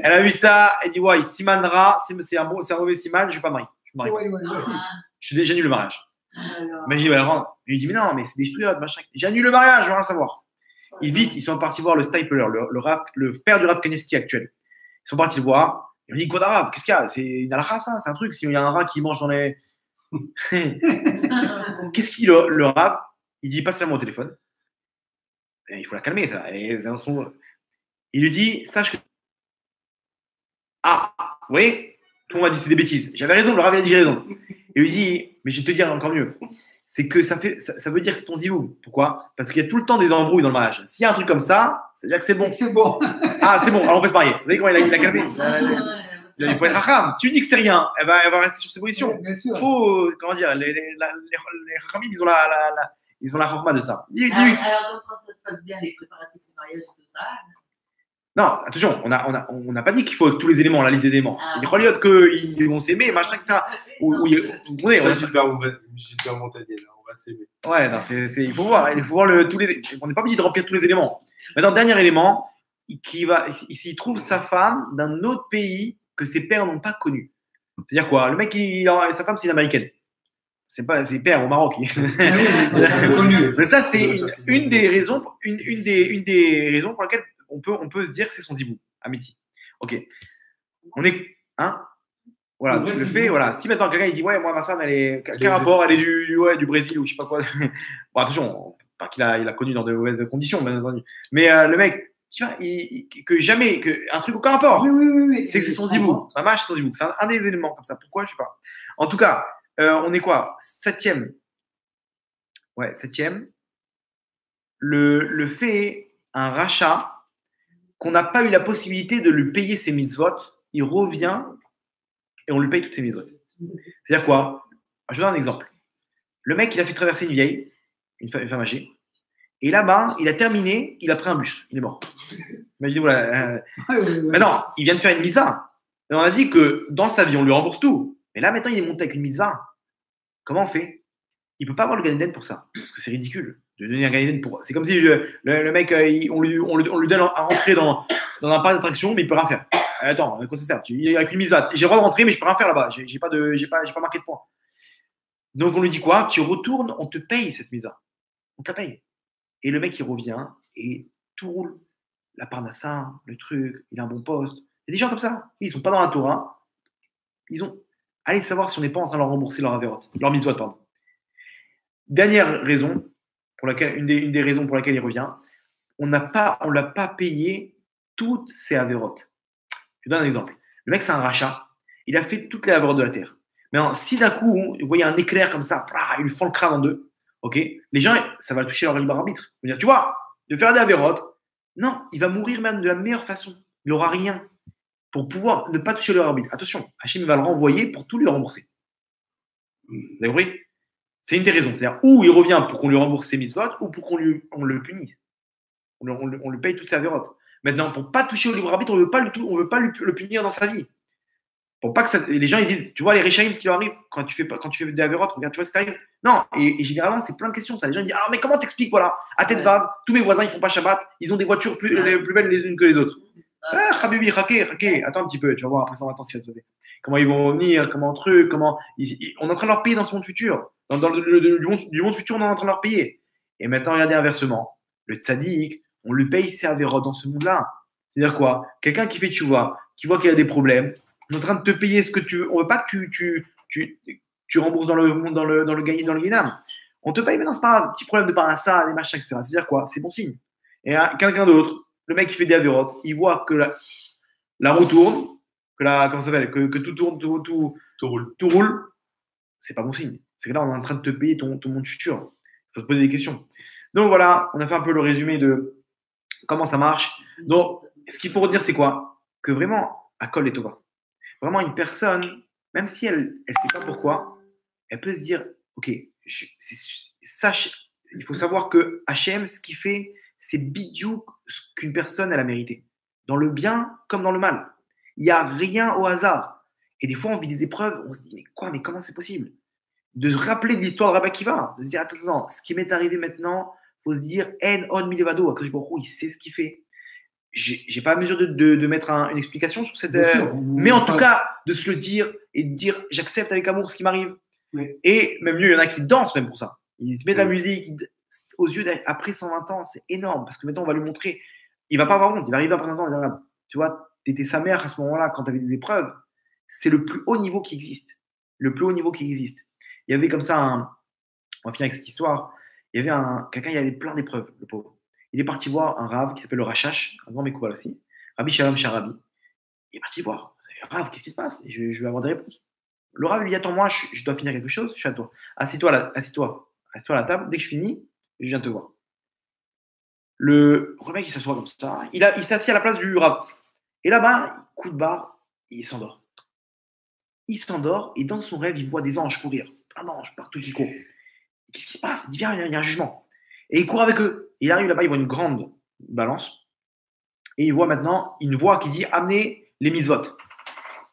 a vu ça, elle dit, ouais, siman rat, c'est un mauvais siman, je ne vais pas marier. J'annule le mariage. Mais je dis, elle rentre. Il lui dit, mais non, mais c'est des ch'touillottes, machin. J'annule le mariage, je veux rien savoir. Ils sont partis voir le Stipler, le père du Rav Kaneski actuel. Ils sont partis le voir. Ils ont dit, quoi d'arabe? Qu'est-ce qu'il y a? C'est une halakha, ça? C'est un truc. S'il y a un rat qui mange dans les. Qu'est-ce qu'il dit le Rav? Il dit, passe-la moi au téléphone. Et il faut la calmer, ça. Il lui dit, sache que. Ah, vous voyez? Tout le monde m'a dit, c'est des bêtises. J'avais raison, le Rav a dit, j'ai raison. Et il lui dit, mais je vais te dire encore mieux. C'est que ça veut dire que c'est ton zivoug. Pourquoi? Parce qu'il y a tout le temps des embrouilles dans le mariage. S'il y a un truc comme ça, c'est-à-dire que c'est bon. C'est bon. Ah, c'est bon, alors on peut se marier. Vous voyez comment il a calmé? Il faut être racham. Tu dis que c'est rien, elle va rester sur ses positions. Bien sûr. Faut, comment dire, les rachamim, ils ont la chorma de ça. Alors, donc, quand ça se passe bien, les préparatifs du mariage et tout ça. Non, attention, on n'a pas dit qu'il faut tous les éléments, la liste des éléments. Il croit qu'ils vont s'aimer, machin, etc. Vous comprenez? Gilbert Montagnier, là, on va s'aimer. Ouais, non, il faut voir tous les. On n'est pas obligé de remplir tous les éléments. Maintenant, dernier élément, s'il trouve sa femme d'un autre pays que ses pères n'ont pas connu. C'est-à-dire quoi? Le mec, sa femme, c'est une américaine. C'est pas ses pères au Maroc. Mais ça, c'est une des raisons pour lesquelles on peut se dire que c'est son zivoug, Amiti. Ok. On est. Hein? Voilà, le fait, voilà. Si maintenant quelqu'un il dit, ouais, moi, ma femme, elle est. Quel rapport? Elle est du Brésil ou je sais pas quoi. Bon, attention, Pas qu'il a, il a connu dans de mauvaises conditions, bien entendu. Mais le mec, tu vois, que jamais, un truc aucun rapport. Oui. C'est que c'est son zivou. Ça marche, son zivou. C'est un des éléments comme ça. Pourquoi? Je sais pas. En tout cas, on est quoi? Septième. Ouais, septième. Le fait, un rachat, qu'on n'a pas eu la possibilité de lui payer ses mitzvot, il revient et on lui paye toutes ses mitzvot. C'est-à-dire quoi? Je donne un exemple. Le mec, il a fait traverser une vieille, une femme âgée, et là-bas, il a terminé, il a pris un bus, il est mort. Imaginez, voilà. Maintenant, il vient de faire une mitzvah. Et on a dit que dans sa vie, on lui rembourse tout. Mais là, maintenant, il est monté avec une mitzvah. Comment on fait? Il ne peut pas avoir le Gan Eden pour ça, parce que c'est ridicule de donner un Gan Eden pour. C'est comme si le mec, on lui donne à rentrer dans un parc d'attraction, mais il ne peut rien faire. Attends, à quoi ça sert? Avec une mitzvah, j'ai le droit de rentrer, mais je ne peux rien faire là-bas. J'ai pas marqué de points. Donc on lui dit quoi? Tu retournes, on te paye cette mitzvah. On te la paye. Et le mec, il revient et tout roule. La parnassa, le truc, il a un bon poste. Il y a des gens comme ça. Ils ne sont pas dans la Torah. Ils ont. Allez savoir si on n'est pas en train de leur rembourser leur avérote, leur mitzvot, pardon. Dernière raison, une des raisons pour laquelle il revient, on l'a pas payé toutes ses avérotes. Je donne un exemple. Le mec, c'est un rachat. Il a fait toutes les avérotes de la terre. Mais si d'un coup, vous voyez un éclair comme ça, il lui fend le crâne en deux, ok? Les gens, ça va toucher leur libre arbitre. Ils vont dire, tu vois, de faire des avérotes, non, il va mourir même de la meilleure façon. Il n'aura rien pour pouvoir ne pas toucher leur arbitre. Attention, Hachem va le renvoyer pour tout lui rembourser. Vous avez compris? C'est une des raisons. C'est-à-dire, ou il revient pour qu'on lui rembourse ses mitzvot, ou pour qu'on le punisse. On lui paye toutes ses avérotes. Maintenant, pour ne pas toucher au libre arbitre, on ne veut pas le punir dans sa vie. Pour pas que les gens ils disent, tu vois les Réchaïm, ce qui leur arrive quand tu fais des avérotes, regarde, tu vois ce qui t'arrive. Non, et généralement, c'est plein de questions. Ça. Les gens disent, alors mais comment t'expliques, voilà, à tête vav, tous mes voisins ils font pas Shabbat, ils ont des voitures plus belles les unes que les autres. Habibi, attends un petit peu, tu vas voir après ça, on va attendre ce qui va se passer. Comment ils vont venir, comment truc, on est en train de leur payer dans ce monde futur. Du monde futur, on est en train de leur payer. Et maintenant, regardez inversement. Le tzaddik, on lui paye ses avérotes dans ce monde-là. C'est-à-dire quoi? Quelqu'un qui fait tchouva, qui voit qu'il a des problèmes, on est en train de te payer ce que tu veux. On ne veut pas que tu rembourses dans le guinam. On te paye, mais non, c'est pas un petit problème de parnassa, des machins, etc. C'est-à-dire quoi? C'est bon signe. Et quelqu'un d'autre, le mec qui fait des avérotes, il voit que la roue tourne, comment ça s'appelle, que tout tourne, tout roule. C'est pas bon signe. C'est que là, on est en train de te payer ton monde futur. Il faut te poser des questions. Donc voilà, on a fait un peu le résumé de comment ça marche. Donc, ce qu'il faut retenir, c'est quoi? Que vraiment, à Kol et Tova. Vraiment, une personne, même si elle ne sait pas pourquoi, elle peut se dire, ok, il faut savoir que Hachem, ce qu'il fait, c'est bidjou ce qu'une personne elle a mérité. Dans le bien comme dans le mal. Il n'y a rien au hasard. Et des fois, on vit des épreuves, on se dit, mais comment c'est possible? De se rappeler de l'histoire de Rabbi Akiva, de se dire, attends, ce qui m'est arrivé maintenant, il faut se dire, En on milevado, Akadosh Baruch Hu, il sait ce qu'il fait. J'ai pas à mesure de mettre une explication sur cette. Mais en tout cas, de se le dire et de dire, j'accepte avec amour ce qui m'arrive. Oui. Et même mieux, il y en a qui dansent même pour ça. Ils se mettent de la musique, aux yeux après 120 ans, c'est énorme parce que maintenant, on va lui montrer. Il va pas avoir honte, il va arriver après 120 ans, il va dire, regarde, tu vois, t'étais sa mère à ce moment-là quand tu avais des épreuves. C'est le plus haut niveau qui existe. Le plus haut niveau qui existe. Il y avait comme ça on va finir avec cette histoire. Il y avait quelqu'un, il avait plein d'épreuves, le pauvre. Il est parti voir un Rav qui s'appelle le Rachash, un grand Mekoubal aussi, Rabbi Shalom Sharabi. Il est parti voir. Rav, qu'est-ce qui se passe? Je vais avoir des réponses. Le Rav lui dit, attends-moi, je dois finir quelque chose, je suis à toi. Assieds-toi à la table, dès que je finis, je viens te voir. Le mec, il s'assoit comme ça. Il s'assied à la place du Rav. Et là-bas, coup de barre, il s'endort. Il s'endort et dans son rêve, il voit des anges courir. Un ange partout qui court. Qu'est-ce qui se passe? Il dit, viens, il y a un jugement. Et il court avec eux. Il arrive là-bas, il voit une grande balance. Et il voit maintenant une voix qui dit, amenez les mitzvot.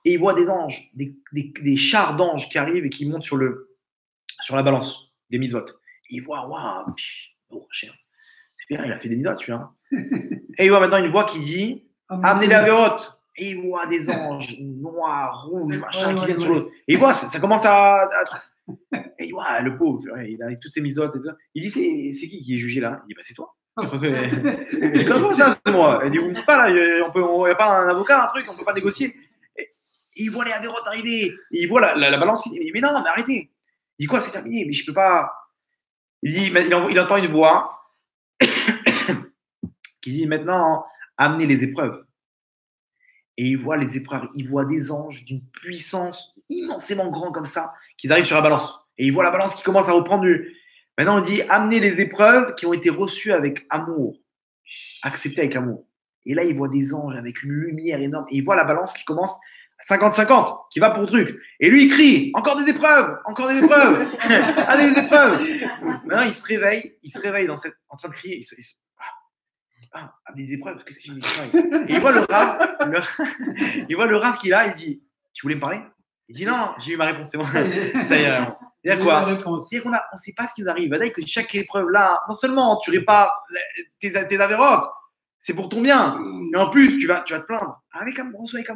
Et il voit des anges, des chars d'anges qui arrivent et qui montent sur la balance des mitzvot. Et il voit, waouh, cher. C'est bien, il a fait des mitzvot, celui-là. Et il voit maintenant une voix qui dit, amenez les avérotes. Et il voit des anges noirs, rouges, machin, qui viennent sur l'autre. Et il voit, ça commence à et il voit le pauvre, il a avec tous ses misotes et tout. Il dit, c'est qui est jugé là? Il dit, bah c'est toi. Il dit, comment ça, c'est moi? Il dit, vous me dites pas là, il n'y a pas un avocat, un truc, on peut pas négocier. Et il voit les avérotes arriver. Et il voit la balance qui dit, mais non, mais arrêtez. Il dit quoi, c'est terminé, mais je peux pas. il entend une voix qui dit maintenant, amenez les épreuves. Et il voit les épreuves, il voit des anges d'une puissance immensément grande comme ça, qui arrivent sur la balance. Et il voit la balance qui commence à reprendre du. Maintenant, on dit amenez les épreuves qui ont été reçues avec amour, acceptées avec amour. Et là, il voit des anges avec une lumière énorme. Et il voit la balance qui commence 50-50, qui va pour le truc. Et lui, il crie encore des épreuves, amenez les épreuves. Maintenant, il se réveille en train de crier. Amenez des épreuves, qu'est-ce qu'il me dit? Et il voit le Rav qui est là, il dit tu voulais me parler? Il dit non, j'ai eu ma réponse, c'est bon. Ça y est, vraiment. C'est-à-dire quoi? C'est-à-dire qu'on ne sait pas ce qui nous arrive. C'est-à-dire que chaque épreuve là, non seulement tu répares tes avérotes, c'est pour ton bien, mais en plus tu vas te plaindre. Avec amour, tu ne te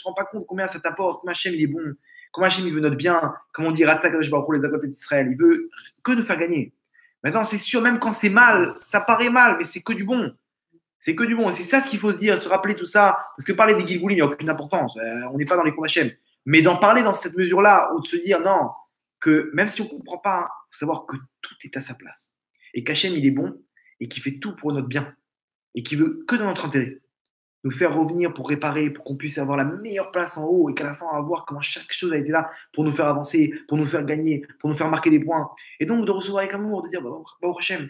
rends pas compte combien ça t'apporte, combien Hachem il est bon, combien Hachem il veut notre bien, comme on dit Ratzak Kadosh Baruch Hu, les acolytes d'Israël, il veut que nous faire gagner. Maintenant, c'est sûr, même quand c'est mal, ça paraît mal, mais c'est que du bon. C'est que du bon. Et c'est ça ce qu'il faut se dire, se rappeler tout ça. Parce que parler des Gilgoulim, il n'y a aucune importance. On n'est pas dans les cours d'Hachem. Mais d'en parler dans cette mesure-là, ou de se dire non, que même si on ne comprend pas, il faut savoir que tout est à sa place. Et qu'Hachem, il est bon et qu'il fait tout pour notre bien. Et qu'il veut que dans notre intérêt. Nous faire revenir pour réparer, pour qu'on puisse avoir la meilleure place en haut et qu'à la fin, on va voir comment chaque chose a été là pour nous faire avancer, pour nous faire gagner, pour nous faire marquer des points. Et donc, de recevoir avec amour, de dire bah, Hachem.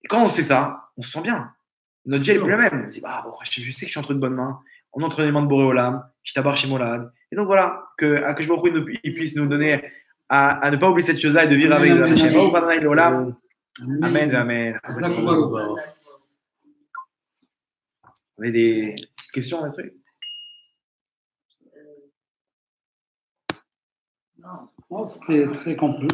Et quand on sait ça, on se sent bien. Notre Dieu n'est plus la même. On se dit, je sais que je suis entre de bonnes mains. On est entre les mains de Boré Olam. Je tabarre chez Molad. Et donc voilà, que je me puisse nous donner à ne pas oublier cette chose-là et de vivre avec la Hachem. Amen, amen. Vous avez des petites questions, un truc? Non, c'était très complet.